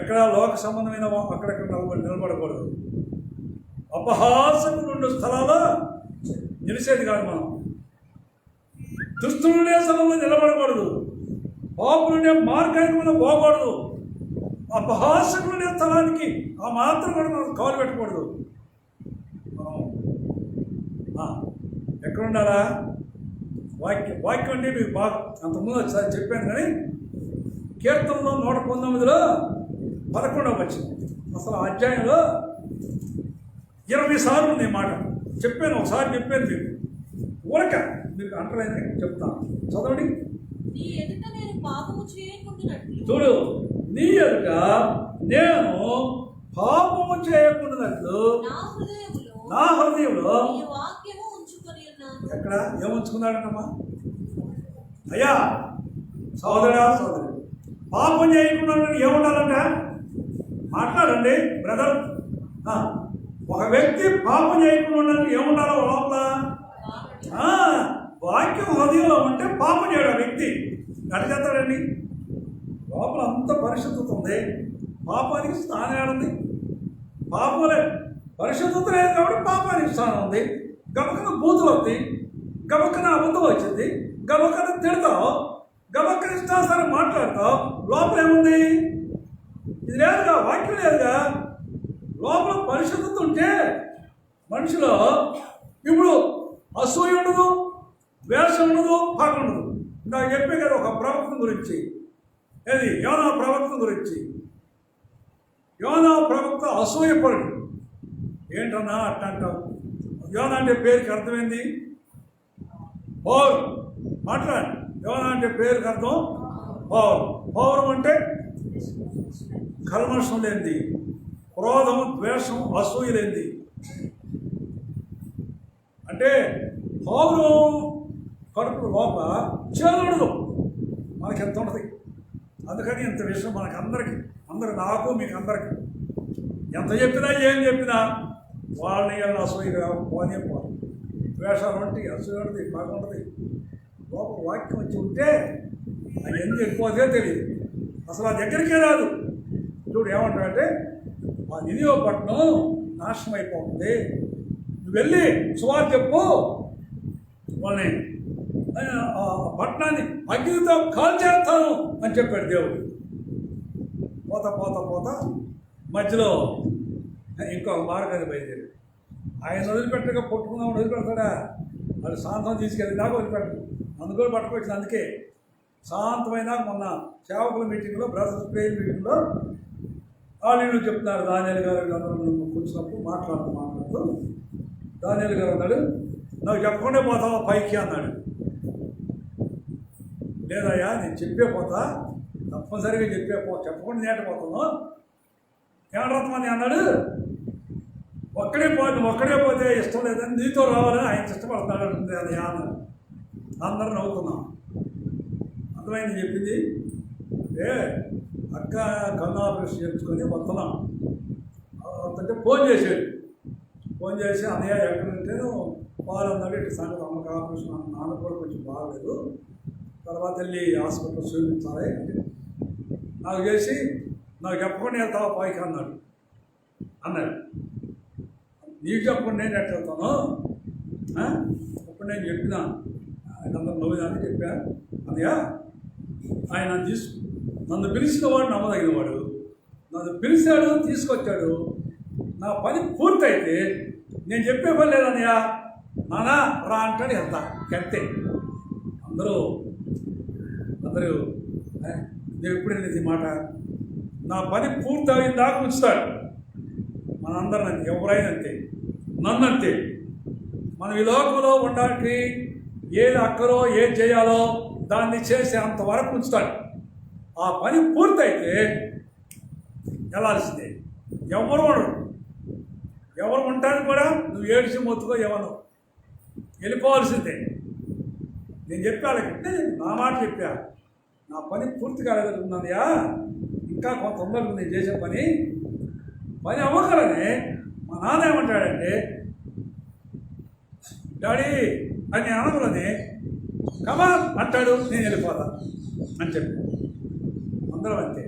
ఎక్కడ లోక సంబంధమైన అక్కడెక్కడ నిలబడకూడదు. అపహాసకులు ఉండే స్థలాల్లో నిలిచేది కాదు. మనం దుస్తులుండే స్థలంలో నిలబడకూడదు, పాపులుండే మార్గానికి మనం పోకూడదు, అపహాసకులుండే స్థలానికి ఆ మాత్రం కూడా మనం కాలు పెట్టకూడదు. ఎక్కడ ఉండాలా? వాక్యం అంటే మీకు బాగా అంతకుముందు ఒకసారి చెప్పాను, కానీ కీర్తనలో 119లో 11వ వచనం, అసలు అధ్యాయంలో 20 సార్లు ఉంది మాట. చెప్పాను, ఒకసారి చెప్పాను మీకు, ఊరక మీకు అంటలేదని చెప్తాను. చదవండి. నీ ఎదుట నేను పాపము చేయకుండానట్లు. చూడు, నీ ఎదుట నేను పాపము చేయకుండానట్లు నా హృదయంలో నీ వాక్యము ఉంచుకొని ఉన్నాను. ఎక్కడ ఏముంచుకున్నాడమ్మా? అయ్యా సోదరా సోదరి, పాపం చేయకుండా ఏముండాలంట? మాట్లాడండి బ్రదర్. ఒక వ్యక్తి పాపం చేయకుండా ఉండాలంటే ఏముండాలో లోపల? వాక్యం హృదయంలో ఉంటే పాపం చేయడు ఆ వ్యక్తి. అడిగేస్తాడండి, లోపల అంత పరిశుద్ధత ఉంది, పాపానికి స్థానం ఏడుంది? పాపం లేదు, పరిశుద్ధత లేదు కాబట్టి పాపానికి స్థానం ఉంది. గబక్కన బూతులు వద్ది, గబక్కన అబద్ధం వచ్చింది, గబక్కన తిడతావు, గబక్కన ఇష్టాసారం మాట్లాడతావు, లోపల ఏముంది? ఇది లేదుగా, వాక్యం లేదుగా. లోపల పరిశుద్ధత ఉంటే మనిషిలో ఇప్పుడు అసూయ ఉండదు, ద్వేషం ఉండదు, పగ ఉండదు. నాకు చెప్పే కదా ఒక ప్రవక్త గురించి, ఏది యోనా ప్రవక్త గురించి. యోనా ప్రవక్త అసూయపడు. ఏంటన్నా అట్లా అంటావు? యోనా అంటే పేరుకి అర్థమైంది పౌరు. మాట్లాడు. యోనా అంటే పేరుకి అర్థం పౌరు. పౌరం అంటే కల్మషం లేనిది, క్రోధం, ద్వేషం, అసూయ లేనిది. అంటే పౌరం కడుపు లోపల చేరుడు మనకి ఎంత ఉంటుంది. అందుకని ఇంత విషయం మనకి అందరికీ, నాకు మీకు అందరికీ ఎంత చెప్పినా ఏం చెప్పినా వాళ్ళని అసూయగా పోనే పోదు. ద్వేషాలు ఉంటాయి, అసూయ ఉంటుంది, బాగుంటుంది. లోపల వాక్యం వచ్చి ఉంటే అది ఎందుకు ఎక్కువదే తెలియదు, అసలు ఆ దగ్గరికే రాదు. చూడు ఏమంటాడంటే, ఆ నినివే పట్టణం నాశనం అయిపోతుంది, నువ్వు వెళ్ళి సువార్త చెప్పు, వాళ్ళని ఆ పట్టణాన్ని అగ్నితో కాల్చేస్తాను అని చెప్పాడు దేవుడు. పోతా మధ్యలో ఇంకొక మార్గాన్ని బయలుదేరాడు. ఆయన వదిలిపెట్టగా పట్టుకుందాం వదిలిపెడతాడా? వాళ్ళు శాంతం తీసుకెళ్ళి దాకా వదిలిపెట్టడు, అందుకని పట్టుకొచ్చింది. అందుకే శాంతమైన మొన్న సేవకుల మీటింగ్లో, బ్రదర్స్ ప్రేయర్ మీటింగ్లో వాళ్ళు చెప్తున్నారు. దానియేలు గారు అందరూ కూర్చున్నప్పుడు మాట్లాడుతూ దానియేలు గారు అన్నాడు, నాకు చెప్పకుండా పోతావా పైకి అన్నాడు. లేదయ్యా, నేను చెప్పే పోతా, తప్పనిసరిగా చెప్పకుండా నేటపోతాను. ఏమరత్మని అన్నాడు, ఒక్కడే పోతే ఇష్టం లేదని, నీతో రావాలని ఆయన ఇష్టపడతాడు అంటుంది అది అన్నాడు. అందరూ నవ్వుతున్నాం. అర్థమైంది చెప్పింది. అక్క కన్ను ఆపరేషన్ చేయించుకొని వస్తున్నాం అంటే ఫోన్ చేసి అన్నయ్య ఎక్కడంటేను వాళ్ళు అన్నాడు, ఇటు సంగతి అమ్మకి ఆపరేషన్, నాన్న కూడా కొంచెం బాగలేదు, తర్వాత వెళ్ళి హాస్పిటల్లో చూపించాలి అంటే నాకు చేసి, నాకు చెప్పకుండా వెళ్తావా పైకి అన్నాడు. నీకు చెప్పకుండా నేను ఎట్లా వెళ్తాను? అప్పుడు నేను చెప్పిన ఆయనందరూ నవ్వుదాన్ని చెప్పాను. అన్నయ్య, ఆయన నన్ను పిలిచిన వాడు నమ్మదగినవాడు, నన్ను పిలిచాడు, తీసుకొచ్చాడు. నా పని పూర్తయితే నేను చెప్పే పని లేదన్నయ్య, నానా రా అంటాడు, వెళ్తా. అంతే. అందరూ నేను ఎప్పుడు అనేది మాట నా పని పూర్తి అయిన దాకా ఉంచుతాడు. మనందరం అంతే, ఎవరైనా అంతే, నన్ను అంతే. మనం ఈ లోకంలో ఉండడానికి ఏది అక్కరో ఏది చేయాలో దాన్ని చేసే అంతవరకు ఉంచుతాడు. ఆ పని పూర్తయితే వెళ్ళాల్సిందే. ఎవరు ఉండరు, ఎవరు ఉంటానికి కూడా నువ్వు ఏడిసి మొత్తుకో ఎవరు వెళ్ళిపోవాల్సిందే. నేను చెప్పాలంటే నా మాట చెప్పా, నా పని పూర్తి కాలేదనుకున్నానయా, ఇంకా కొంత తొందరగా నేను చేసే పని అవ్వగలనే. మా నాన్న ఏమంటాడంటే, డాడీ అని అనగలని కమా అంటాడు, నేను వెళ్ళిపోతా అని చెప్పి అందరం అంతే.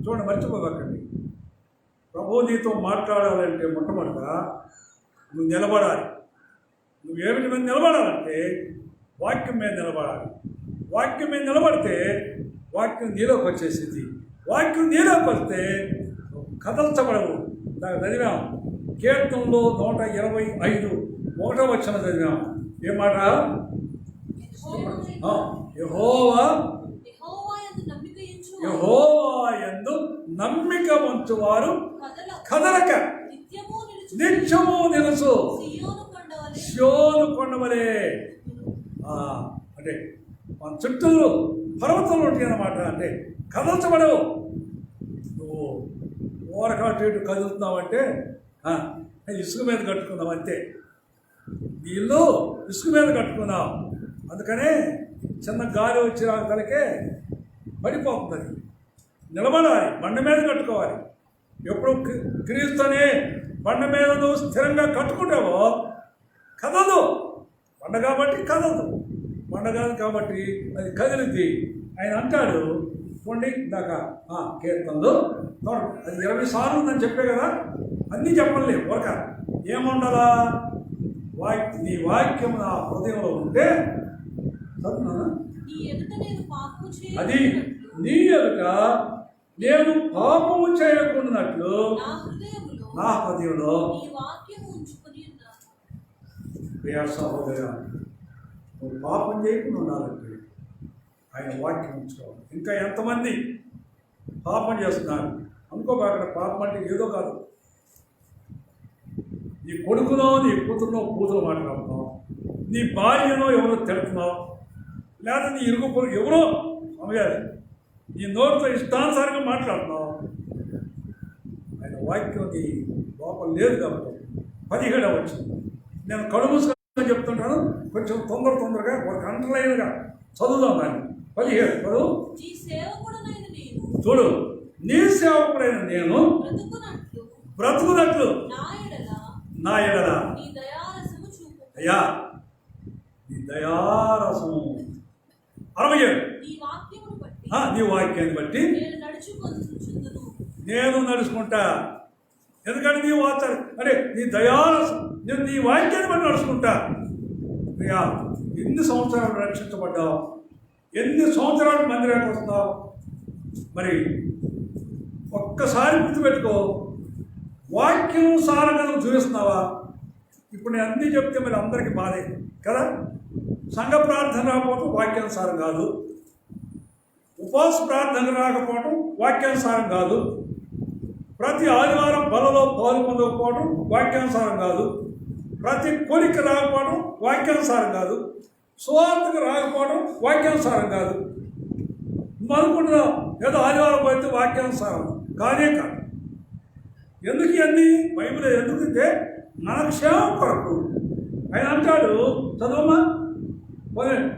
చూడండి, మర్చిపోకండి, ప్రభు నీతో మాట్లాడాలంటే మొట్టమొదట నువ్వు నిలబడాలి. నువ్వు ఏమిటి మీద నిలబడాలంటే వాక్యం మీద నిలబడాలి. వాక్యం మీద నిలబడితే వాక్యం నీలోకి వచ్చేసింది. వాక్యం నీలోకి వస్తే కదల్చబడవు. దానికి చదివాం కీర్తనలో 125 1వ వచనం చదివాం. ఏ మాట? యెహోవా యందు నమ్మిక ఉంచువారు కదలక నిత్యము నిలుసు సియోను కొండవలే. అంటే మన చుట్టూ పర్వతాలు ఉంటాయి అన్నమాట. అంటే కదల్చబడవు. నువ్వు ఓరకాటు ఇటు కదులుతున్నావంటే ఇసుక మీద కట్టుకున్నావు అంతే. నీ ఇల్లు ఇసుక మీద కట్టుకున్నావు, అందుకనే చిన్న గాలి వచ్చిన తలకే పడిపోతుంది. అది నిలబడాలి, బండ మీద కట్టుకోవాలి. ఎప్పుడు క్రీస్తుని బండ మీద నువ్వు స్థిరంగా కట్టుకుంటావో కదలదు. బండ కాబట్టి కదలదు, బండ కాదు కాబట్టి అది కదిలింది. ఆయన అంటాడు చూడండి, ఇందాక కీర్తనలు అది 20 సార్లు ఉందని చెప్పే కదా, అన్నీ చెప్పలేదు. ఒక ఏముండాలా? నీ వాక్యం నా హృదయంలో ఉంటే అది నీ ఎదుట నేను పాపము చేయకుండానట్లు నా హృదయంలో. ప్రియ సహోదర, నువ్వు పాపం చేయకుండా ఉండాలంటే ఆయన వాక్యం ఉంచుకోవాలి. ఇంకా ఎంతమంది పాపం చేస్తున్నారు అనుకోబాక. పాపం అంటే ఏదో కాదు, నీ కొడుకునో నీ కూతురునో కూతురు మాట్లాడుతున్నావు, నీ భార్యనో ఎవరో తిడుతున్నావు, లేదా నీ ఇరుగు పొరుగు ఎవరో సమయాలు నీ నోటితో ఇష్టానుసారంగా మాట్లాడుతున్నావు. ఆయన వాక్యం నీ లోపల లేదు కాబట్టి 17వ వచ్చింది. నేను కళ్ళు మూసుకొని చెప్తుంటాను, కొంచెం తొందరగా ఒక అంటర్లైన్గా చదువుదాం. దాన్ని 17 చదువు. చూడు, నీ సేవకుడైన నేను బ్రతుకున్నట్లు నా ఎడల అయ్యా నీ దయారసము 67 నీ వాక్యాన్ని బట్టి నేను నడుచుకుంటా. ఎందుకంటే నీ వాచారు అంటే నీ దయారసం, నేను నీ వాక్యాన్ని బట్టి నడుచుకుంటా. అయ్యా, ఎన్ని సంవత్సరాలు రక్షించబడ్డావు, ఎన్ని సంవత్సరాలు మందిరానికి వస్తున్నావు. మరి ఒక్కసారి గుర్తుపెట్టుకో, వాక్యం సారంగా నువ్వు చూపిస్తున్నావా? ఇప్పుడు నేను అన్నీ చెప్తే మరి అందరికీ బాధే కదా. సంఘ ప్రార్థన రాకపోవటం వాక్యానుసారం కాదు, ఉపవాస ప్రార్థన రాకపోవటం వాక్యానుసారం కాదు, ప్రతి ఆదివారం బలలో పాలు పొందకపోవడం వాక్యానుసారం కాదు, ప్రతి కోరిక రాకపోవడం వాక్యానుసారం కాదు, సువార్తకు రాకపోవడం వాక్యానుసారం కాదు. నువ్వు అనుకుంటున్నావు ఏదో ఆదివారం పోతే వాక్యానుసారం కానే కాదు. ఎందుకు ఇవన్నీ బైబిల్ ఎందుకంటే నా క్షేమం కొరకు. ఆయన అంటాడు, చదువమ్మా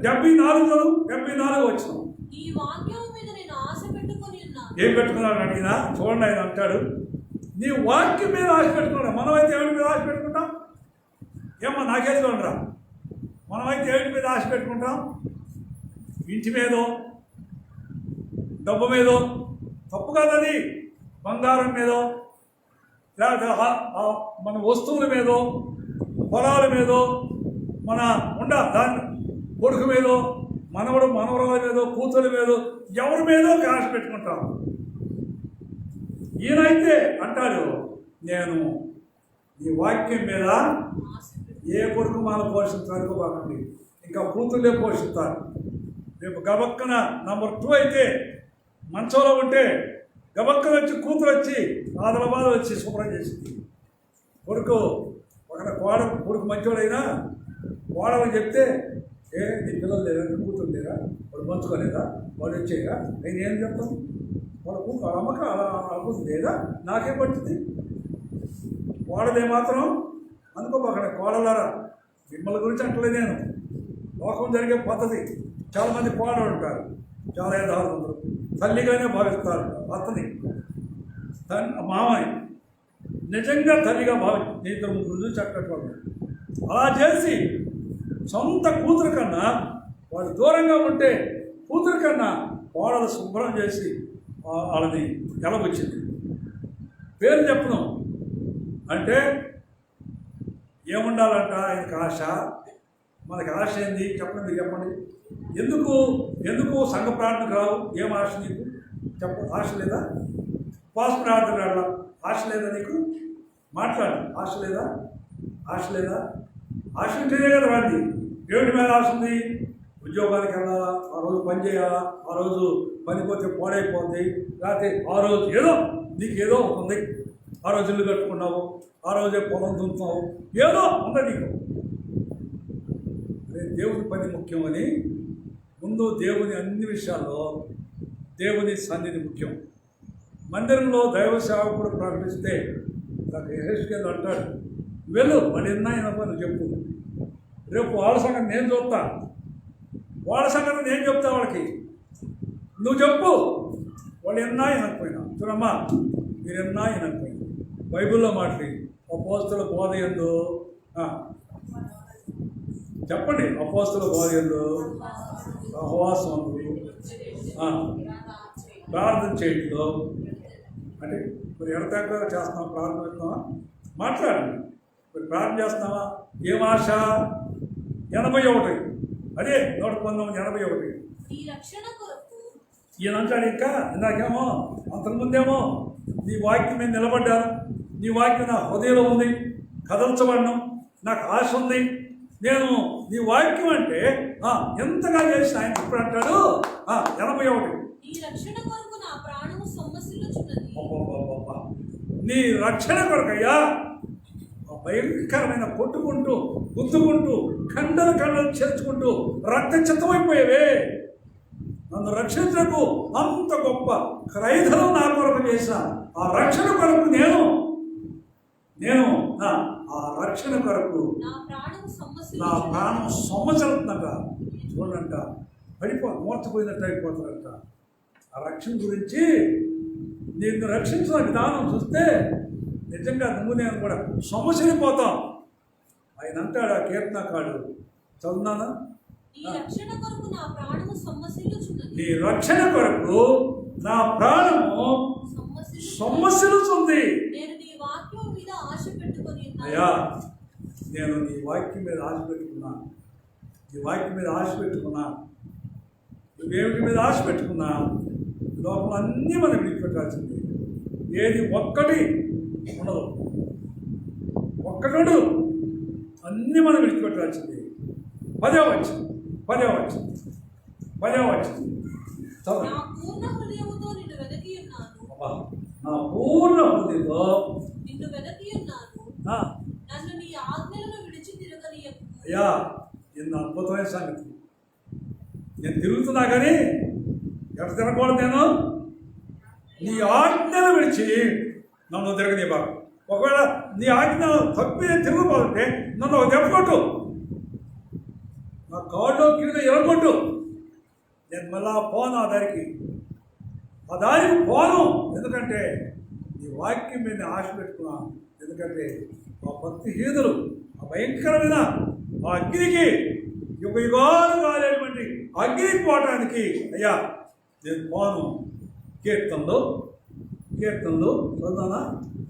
74 చదువు. 74 వచ్చిన ఏం పెట్టుకున్నాడు అడిగినా చూడండి. ఆయన అంటాడు, నీ వాక్యం మీద ఆశ పెట్టుకున్నాడు. మనమైతే ఏమిటి మీద ఆశ పెట్టుకుంటాం? ఏమో నాకేది చూడరా, మనమైతే ఏమిటి మీద ఆశ పెట్టుకుంటాం? ఇంటి మీదో, డబ్బు మీదో. తప్పు కాదని, బంగారం మీదో, లేకపోతే మన వస్తువుల మీదో, పొలాల మీదో, మన దాని కొడుకు మీదో, మనవరాల మీదో, కూతురు మీదో, ఎవరి మీదో ఆశ పెట్టుకుంటాం. ఈయనైతే అంటాడు, నేను ఈ వాక్యం మీద ఏ కొడుకు మన పోషించాలి కాకండి, ఇంకా కూతుర్లే పోషిస్తారు. రేపు గబక్కన నంబర్ 2 అయితే మంచంలో ఉంటే గబక్కన వచ్చి కూతురు వచ్చి బాధ వచ్చి శుభ్రం చేసింది. కొడుకు కొడుకు మంచోడైనా కోడలు చెప్తే నీ పిల్లలు లేరా, నీ కూతురు లేరా, వాడు పంచుకోలేదా, వాడు వచ్చేయరా, నేను ఏం చెప్తాను, వాళ్ళకు వాళ్ళ అమ్మక అలా అనుకుంది లేదా, నాకేం పడుతుంది. కోడలే మాత్రం అనుకోపోకడ కోడలారా, మిమ్మల్ని గురించి అంటలేదు నేను, లోకం జరిగే పద్ధతి. చాలామంది కోడలు ఉంటారు, చాలా యథార్థులు, తల్లిగానే భావిస్తారు భర్తని, మామని నిజంగా తల్లిగా భావించి ఇద్దరు ముగ్గురు చూసి అక్కడవాళ్ళు అలా చేసి సొంత కూతురు కన్నా వాళ్ళు దూరంగా ఉంటే కూతురు కన్నా కోడలు శుభ్రం చేసి వాళ్ళని ఎలగొచ్చింది. పేరు చెప్పను అంటే ఏముండాలంట ఆయనకు ఆశ, మనకి ఆశ ఏంది చెప్పండి, మీరు చెప్పండి. ఎందుకు సంఘ ప్రార్థనకు రావు? ఏం ఆశ నీకు చెప్ప? ఆశ లేదా? ఉపవాస ప్రార్థన రావడం ఆశ లేదా నీకు? మాట్లాడు, ఆశ లేదా? ఆశ ఉంటేనే కదా వాడిని. ఏమిటి మీద ఆశ ఉంది? ఉద్యోగానికి వెళ్ళాలా, ఆ రోజు పని చేయాలా, ఆ రోజు పనిపోతే పాడైపోతుంది, లేకపోతే ఆ రోజు ఏదో నీకు ఏదో ఉంది, ఆ రోజు ఇల్లు కట్టుకున్నావు, ఆ రోజే పొలం దున్నుతావు, ఏదో ఉంది నీకు. అదే దేవుని పని ముఖ్యమని ముందు దేవుని అన్ని విషయాల్లో దేవుని సన్నిధి ముఖ్యం. మందిరంలో దైవ సేవకుడు ప్రకటిస్తే నాకు యెహెజ్కేలు అంటాడు, వెళ్ళు వాడు ఎన్నైనా పని చెప్పు, రేపు వాళ్ళ సంగతి నేను చెప్తా, వాళ్ళకి నువ్వు చెప్పు. వాళ్ళు ఎన్నా వినకపోయినా చూడమ్మా, మీరు ఎన్నా వినకపోయినా బైబిల్లో మాట్లాడి అపోస్తుల బోధ యందు చెప్పండి, అపోస్తుల బోధ యందు సహవాసం ప్రార్థన చేయడంలో అంటే మరి ఎడతెగ చేస్తున్నావా? ప్రార్థన చేస్తున్నావా? మాట్లాడండి. మరి ప్రార్థన చేస్తున్నావా? ఏం ఆశ? 81 అదే 119 ఈయన అంటాడు. ఇంకా ఇందాకేమో అంతకుముందేమో నీ వాక్యం మీద నిలబడ్డాను, నీ వాక్యం నా హృదయంలో ఉంది, కదల్చబడను, నాకు ఆశ ఉంది, నేను నీ వాక్యం అంటే ఎంతగా చేసిన ఆయన ఇప్పుడు అంటాడు 81 నీ రక్షణ కొరకయ్యా భయంకరమైన కొట్టుకుంటూ గుద్దుకుంటూ కండలు చేర్చుకుంటూ రక్త చిత్తమైపోయేవే, నన్ను రక్షించకు అంత గొప్ప క్రైదనం నా కొరకు చేసిన ఆ రక్షణ కొరకు నేను ఆ రక్షణ కొరకు నా ప్రాణం సొమ్మచలుతుందంట. చూడంట మూర్చపోయినట్టు అయిపోతుందంట. ఆ రక్షణ గురించి నిన్ను రక్షించిన విధానం చూస్తే నిజంగా నువ్వు నేను కూడా సొమ్మసిలిపోతాం. ఆయన అంటాడు, ఆ కీర్తనకాడు చదువున్నానా, నీ రక్షణ కొరకు నా ప్రాణము సొమ్మసిలుచుంది. అయ్యా నేను నీ వాక్యం మీద ఆశ పెట్టుకున్నాను, నువ్వేమిటి మీద ఆశ పెట్టుకున్నా లోపల అన్నీ మనం విడిచిపెట్టాల్సింది, ఏది ఒక్కటి ఉండదు, ఒక్కడు అన్నీ మనం విడిచిపెట్టాల్సింది. 10వ వచనం నా పూర్ణ హృదయంతో నిన్ను వెదకి ఉన్నాను, నన్ను నీ ఆజ్ఞలను విడిచి తిరగనీయకు. అయ్యా ఇంత అద్భుతమైన సంగతి, నేను తిరుగుతున్నా కానీ ఎక్కడ తిరగకూడదు, నేను నీ ఆజ్ఞలు విడిచి నన్ను తిరగనివ్వకు. ఒకవేళ నీ ఆజ్ఞ తప్పి నేను తిరగకపోతే నన్ను ఒక దెబ్బ కొట్టు, నా కాళ్ళు కింద ఎరగొట్టు, నేను మళ్ళా పోను ఆ దారికి పోను. ఎందుకంటే నీ వాక్యం మీద ఆశ పెట్టుకున్నాను. ఎందుకంటే ఆ భక్తిహీనులు ఆ భయంకరమైన ఆ అగ్నికి యుగాలు కాలేటువంటి అగ్నికి పోవటానికి అయ్యా నేను పోను. కీర్తనలు చదువునా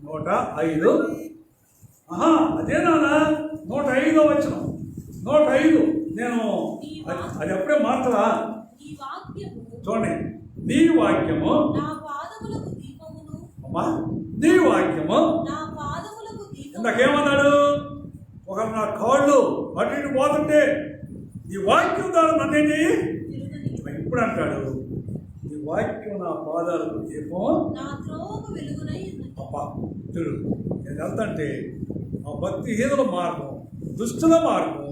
105 అదే నానా 105 వచనం 105 నేను అది అప్పుడే మార్చదా? చూడండి, నీ వాక్యము అమ్మా, నీ వాక్యము ఇందాకేమన్నాడు? ఒక నా కాళ్ళు అటు ఇటు పోతుంటే నీ వాక్యం ద్వారా నన్నేం చెయ్యి. ఇప్పుడు అంటాడు, నీ వాక్యం నా పాదాలకు దీపం, నా త్రోవకు వెలుగునై ఉన్నది. అబ్బా చూడు, నేను వెళ్తాంటే ఆ భక్తిహీనుల మార్గం, దుష్టుల మార్గం,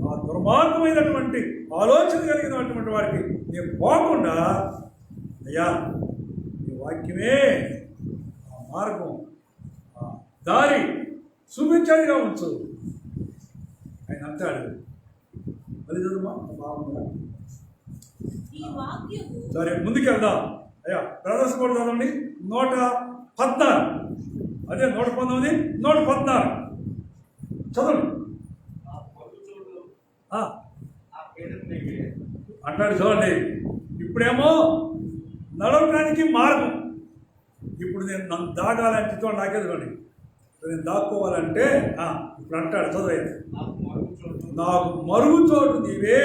ఆ దుర్మార్గమైనటువంటి ఆలోచన కలిగినటువంటి వారికి నేను పోకుండా, అయ్యా నీ వాక్యమే ఆ మార్గం, ఆ దారి చూపించాలిగా ఉంచు. ఆయన అంటాడు. మళ్ళీ చదువుమా, బాగుందా? ఈ వాక్యము సరే ముందుకు వెళ్దాం. అయ్యా ప్రదర్శన కూడా చదవండి. 114, అదే 119, 114 చదవండి. అంటాడు చూడండి, ఇప్పుడేమో నడవడానికి మార్గం, ఇప్పుడు నేను నన్ను దాగాలంటే చూడండి, నాకే చూడండి, నేను దాక్కోవాలంటే ఇప్పుడు అంటాడు చదువు, నాకు మరుగు చోటు నీవే,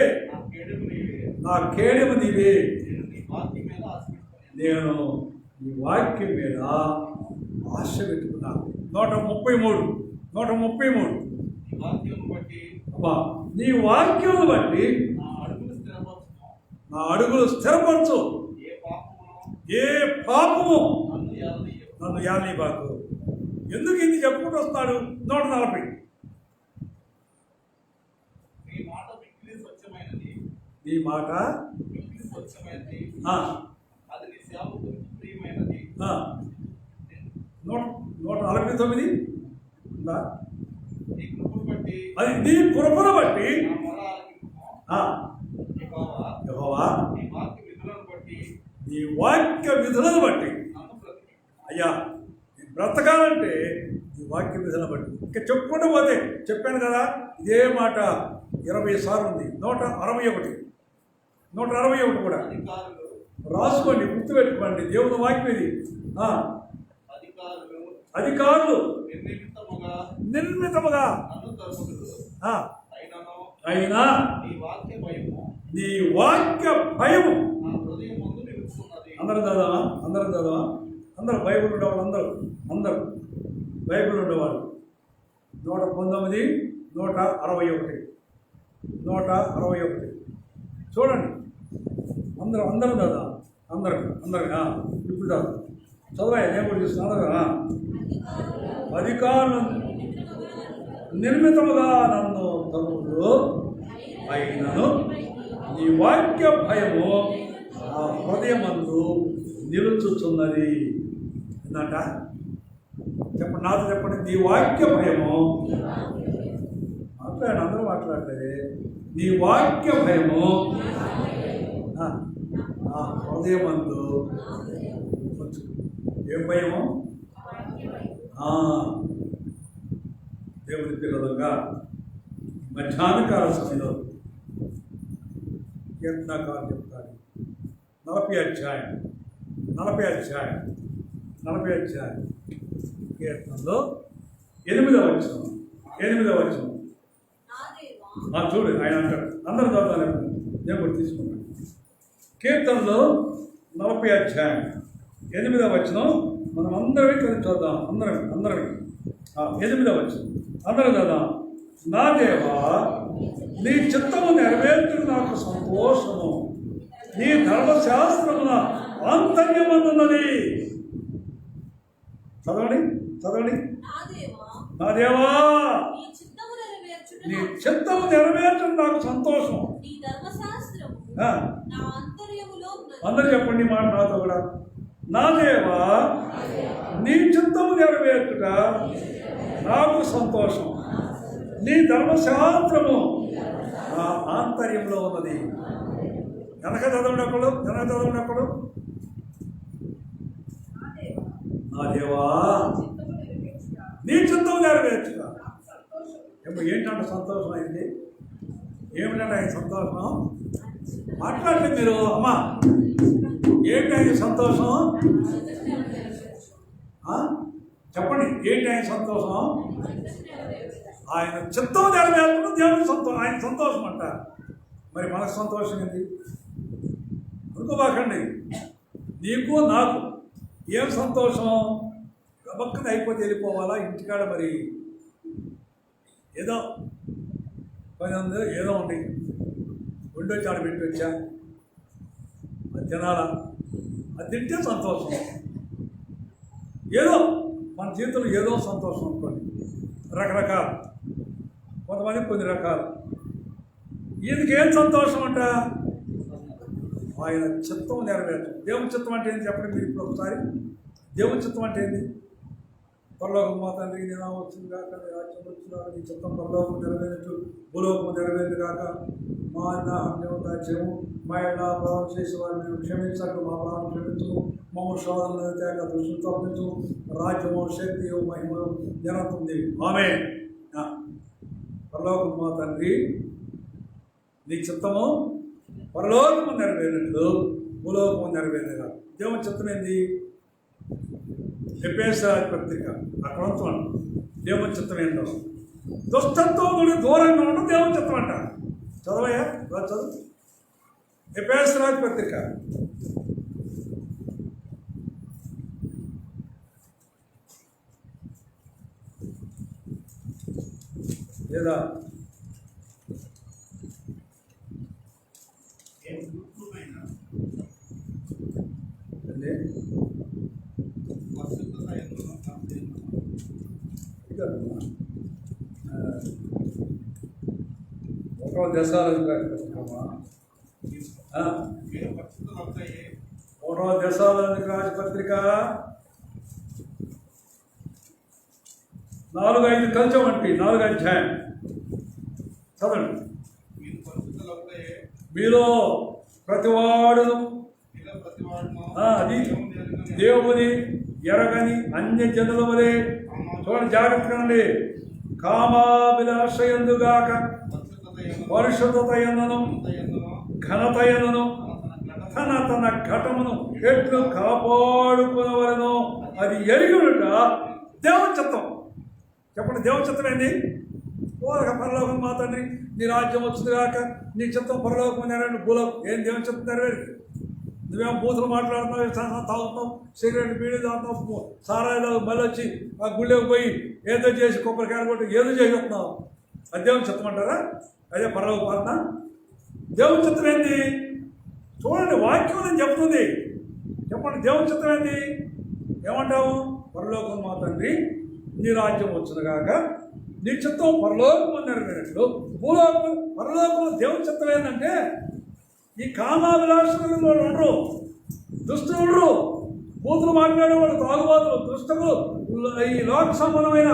నా కేడెము నీవే, నేను ఈ వాక్యం మీద ఆశ పెట్టుకున్నాను. 133 అబ్బా, నీ వాక్యం బట్టి నా అడుగులు స్థిరపరచు, ఏ పాపము నన్ను యాలీబాకు. ఎందుకు ఇది చెప్పుకుంటూ వస్తాడు? 140 నీ మాట 149 అది నీ కృపను బట్టి, యెహోవా నీ వాక్య విధులను బట్టి. అయ్యా నేను బ్రతకాలంటే నీ వాక్య విధులను బట్టి. ఇంకా చెప్పుకుంటూ పోతే చెప్పాను కదా, ఇదే మాట 20 సార్లు ఉంది. 161 కూడా రాసుకోండి, గుర్తుపెట్టుకోండి. దేవుని వాక్యం ఇది. అధికారులు నిర్మితముగా అయినా నీ వాక్య భయము. అందరం చదవా, అందరూ బైబిల్ ఉండేవాళ్ళు, అందరూ బైబిల్ ఉండేవాళ్ళు. 119, 161 చూడండి. అందరూ చదవా, అందరూ ఇప్పుడు చదవా, నేను కూడా చూస్తున్నా. అధికారులు నిర్మితముగా నన్ను తమ్ముడు అయినను నీ వాక్య భయము ఆ హృదయమందు నిలుచుచున్నది. ఏంటంట చెప్పండి, నాతో చెప్పండి. నీ వాక్య భయము, మాట్లాడండి, అందరూ మాట్లాడలేదు. నీ వాక్య భయము ఆ హృదయమందు. ఏం భయము? దేవుని పిల్లలుగా మధ్యాహ్నకాల సమయంలో కీర్తనకారులు చెప్తాడు. 40 అధ్యాయం కీర్తనలో 8వ వచనం. చూడు, ఆయన అంటాడు. అందరూ చదవాలి, నేను కూడా తీసుకుంటాను. కీర్తనలో 40 అధ్యాయం 8వ వచనం మనం అందరం కలిసి చూద్దాం. అందరం 8వ వచనం అందరం చదుదాం. నా దేవా, నీ చిత్తము నెరవేర్చుడు నాకు సంతోషము, నీ ధర్మశాస్త్రమున ఆంతర్యమందున్నది. చదవండి. నా దేవా, నీ చిత్తము నెరవేర్చుడు నాకు సంతోషం. అందరూ చెప్పండి మాట నాతో కూడా. నా దేవా, నీ చిత్తము నెరవేర్చుట నాకు సంతోషం, నీ ధర్మశాస్త్రము నా ఆంతర్యంలో ఉన్నది. వెనక చదవనప్పుడు నా దేవా, నీ చిత్తము నెరవేర్చుట. ఏంటంటే సంతోషం అయింది? ఏమిటంటే ఆయన సంతోషం? మాట్లాడండి మీరు. అమ్మా, ఏంటి ఆయన సంతోషం? చెప్పండి, ఏంటి ఆయన సంతోషం? ఆయన చిత్తం నెరవేర్చడం దేవుని సంతోషం, ఆయన సంతోషం అంట. మరి మనకు సంతోషం ఏంటి? అనుకోబాకండి. నీకు నాకు ఏం సంతోషం? గబక్కన అయిపోతే వెళ్ళిపోవాలా ఇంటికాడ? మరి ఏదో పని ఉంది, ఏదో ఉంది, వండి వచ్చి ఆడ పెట్టి వచ్చా, తినాలా, అది తింటే సంతోషం. ఏదో మన జీవితంలో ఏదో సంతోషం అనుకోండి, రకరకాలు, కొంతమంది కొన్ని రకాలు. ఈయనకి ఏం సంతోషం అంట? ఆయన చిత్తం నెరవేర్చు. దేవుని చిత్తం అంటే ఏంటి చెప్పండి మీరు ఇప్పుడు ఒకసారి. దేవుని చిత్తం అంటే ఏంటి? పరలోకం మా తండ్రి నీ నామం వచ్చింది కాక, నీ రాజ్యం వచ్చింది కాక, నీ చిత్తం పరలోకం నెరవేర్చు, భూలోకం నెరవేరు కాక, మా అన్యాయము మా ఎలా అపరాధం చేసే వారిని మేము క్షమించక, మా అపరాధం క్షమించు, మమ్మల్ని శోధనలు తేక దృష్టిని తప్పించు, రాజ్యము శక్తి మహిమ జరుగుతుంది. ఆమేన్. పరలోకం మా తండ్రి నీ చిత్తము పరలోకము నెరవేరినట్లు భూలోకము నెరవేరేలా. దేవుని చిత్తం ఏంది? ఎఫెసీయుల పత్రిక అక్కడ ఉంటున్నాను. దేవుని చిత్తం ఏంటో దుష్టత్వం నుండి దూరంగా ఉండడం దేవుని చిత్తం అంట. చదవయ్యా, చదువు. ఎఫెసీయుల పత్రిక లేదా ఒకటో దశలోనికాయ పత్రిక 4-5 కలిచామంటే 4 అధ్యాయం చదవండి. మీలో ప్రతివాడును అది దేవుని ఎరగని అన్య జనుల వలె, చూడండి జాగ్రత్తగా, కామాభిలాషయందుగాక పరిశుద్ధత యందును ఘనత యందును తన ఘటమును ఎట్లు కాపాడుకునవలెనో అది ఎరుగుట దేవుని చిత్తం. చెప్పండి, దేవుని చిత్తం ఏంది? ఓరక పరలోకం మా తండ్రి నీ రాజ్యం వచ్చింది కాక, నీ చిత్తం పరలోకం నెరవేరు, భూలోకం. ఏం దేవుని చిత్తం నెరవేరు? నువ్వేమో బూతులు మాట్లాడుతున్నావు, తాగుతున్నావు, సిగరెట్ బీడీ తాగుతున్నావు, సారాయిలో మళ్ళీ వచ్చి ఆ గుళ్ళకి పోయి ఏదో చేసి కొబ్బరికాయలు కొట్టి ఏదో చేసి వస్తున్నావు. అది దేవుని చిత్తం అంటారా? అదే పరలోక పాలన. దేవుని చిత్తం ఏంది? చూడండి, వాక్యం నేను చెప్తుంది. చెప్పండి, దేవుని చిత్తం ఏంది? ఏమంటావు? పరలోకం మా తండ్రి నీ రాజ్యం వచ్చిన కాక, నీ చిత్తం పరలోకం నెరవేరినట్లు భూలోకం. పరలోకంలో దేవుని చిత్తం ఏంటంటే ఈ కామాభిలాషులు వాళ్ళు ఉండరు, దుష్టులు ఉండరు, బూతులు మాట్లాడేవాళ్ళు, తాగుబాతులు, దుష్టములు, ఈ లోక సంబంధమైన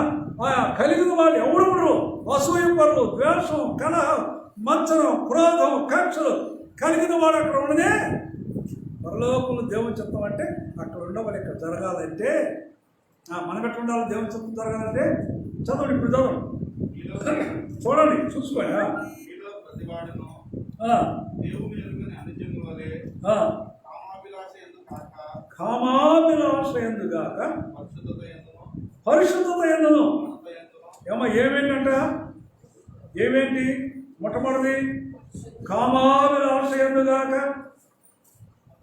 కలిగిన వాళ్ళు ఎవరు ఉండరు. అసూయపరులు, ద్వేషం, కలహం, మత్సరం, క్రోధం, కక్షలు కలిగిన వాడు అక్కడ ఉండదే. పరలోకంలో దేవుని చిత్తం అంటే అక్కడ ఉండవాలి. ఇక్కడ జరగాలంటే మనం ఎట్లా ఉండాలి? దేవుని చిత్తం జరగాలంటే చదవండి, ఇప్పుడు చదవండి, చూడండి, చూసుకోండి. కామాభిలాషయందుగాక పరిశుద్ధత యందును. ఏమేంటంట? ఏమేంటి? మొట్టమొదటి కామాభిలాషయందుగాక,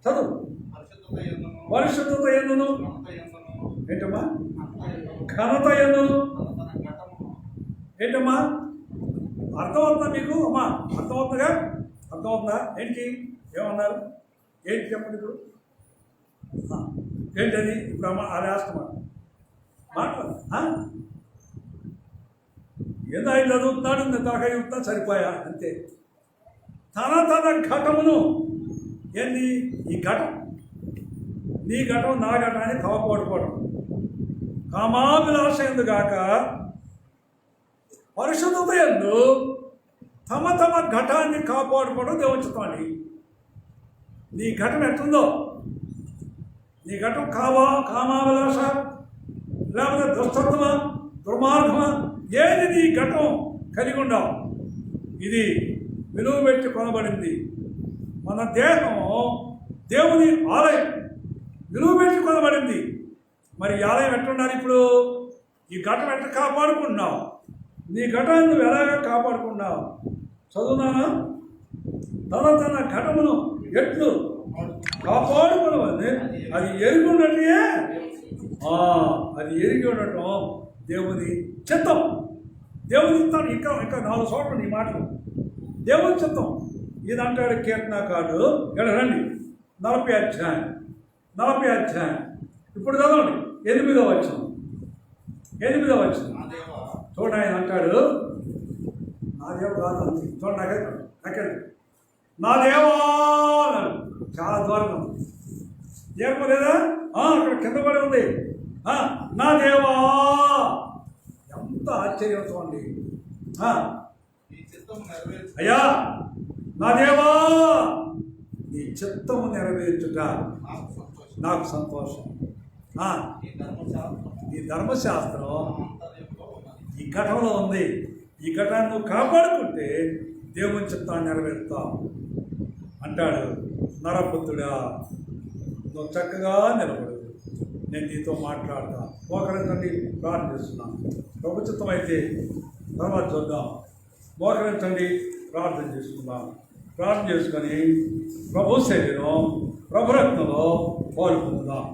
చదువు. పరిశుద్ధత యందును ఏంటమ్మా? ఘనత యందును ఏంటమ్మా? అర్థమవుతుందా మీకు? అమ్మా అర్థమవుతుందిగా? అర్థమవుతుందా? ఏంటి? ఏమన్నారు? ఏంటి చెప్పండి ఇప్పుడు? ఏంటది? ఇప్పుడు అమ్మ అది ఆస్తమా మాట్లాడు. ఏదో ఆయన చదువుతున్నాడు, తలకాయ చూపుతా సరిపోయా అంతే. తన ఘటమును ఏంది? ఈ ఘటం, నీ ఘటం నా ఘటాన్ని కాపాడుకోవడం. కామాభిలాషయందుగాక పరిశుద్ధత యందు తమ ఘటాన్ని కాపాడుకోవడం దేవుని చిత్తాన్ని. నీ ఘటన ఎట్లుందో, నీ ఘటం కామాభిలాష, లేకపోతే దుష్టత్వమా, దుర్మార్గమా, ఏది నీ ఘటం కలిగి ఉండవు. ఇది విలువ పెట్టి కొనబడింది. మన దేహం దేవుని ఆలయం, విలువ పెట్టి కొనబడింది. మరి ఈ ఆలయం ఎట్లుండాలి? ఇప్పుడు ఈ ఘటన ఎట్లా కాపాడుకుంటున్నావు? నీ ఘటాన్ని నువ్వు ఎలాగా కాపాడుకున్నావు? చదువునానా? తన ఘటమును ఎట్లు కాపాడుకున్నది అది ఎరిగి ఉన్నట్టే. అది ఎరిగి ఉండటం దేవుని చిత్తం. దేవుని చిత్తం ఇంకా 4 చోట్ల ఈ మాటలు దేవుని చిత్తం. ఇది అంటాడు కీర్తనకారుడు. ఇక్కడ రండి, 40 అధ్యాయం ఇప్పుడు చదవండి 8వ వచనం చూడండి. ఆయన అంటాడు నా దేవ కాదు అంతే. చూడండి నాకే నా దేవా అన్నాడు. చాలా దూరంగా ఉంది. చెప్పలేదా? అక్కడ కింద పడి ఉంది. నా దేవా, ఎంత ఆశ్చర్యంతో అండి. అయ్యా నా దేవా, నీ చిత్తము నెరవేర్చుట నాకు సంతోషం. నీ ధర్మశాస్త్రం ఈ ఘటనలో ఉంది. ఈ ఘటనను నువ్వు కాపాడుకుంటే దేవుని చిత్తాన్ని నెరవేరుతావు అంటాడు. నరపుత్రుడా, నువ్వు చక్కగా నిలబడు, నేను నీతో మాట్లాడతా. మోకరించండి, ప్రార్థన చేస్తున్నాను. ప్రభు చిత్తం అయితే తర్వాత చూద్దాం. మోకరించండి, ప్రార్థన చేసుకుందాం. ప్రార్థన చేసుకొని ప్రభు శరీరం, ప్రభు రత్నంలో పాల్పొందుదాం.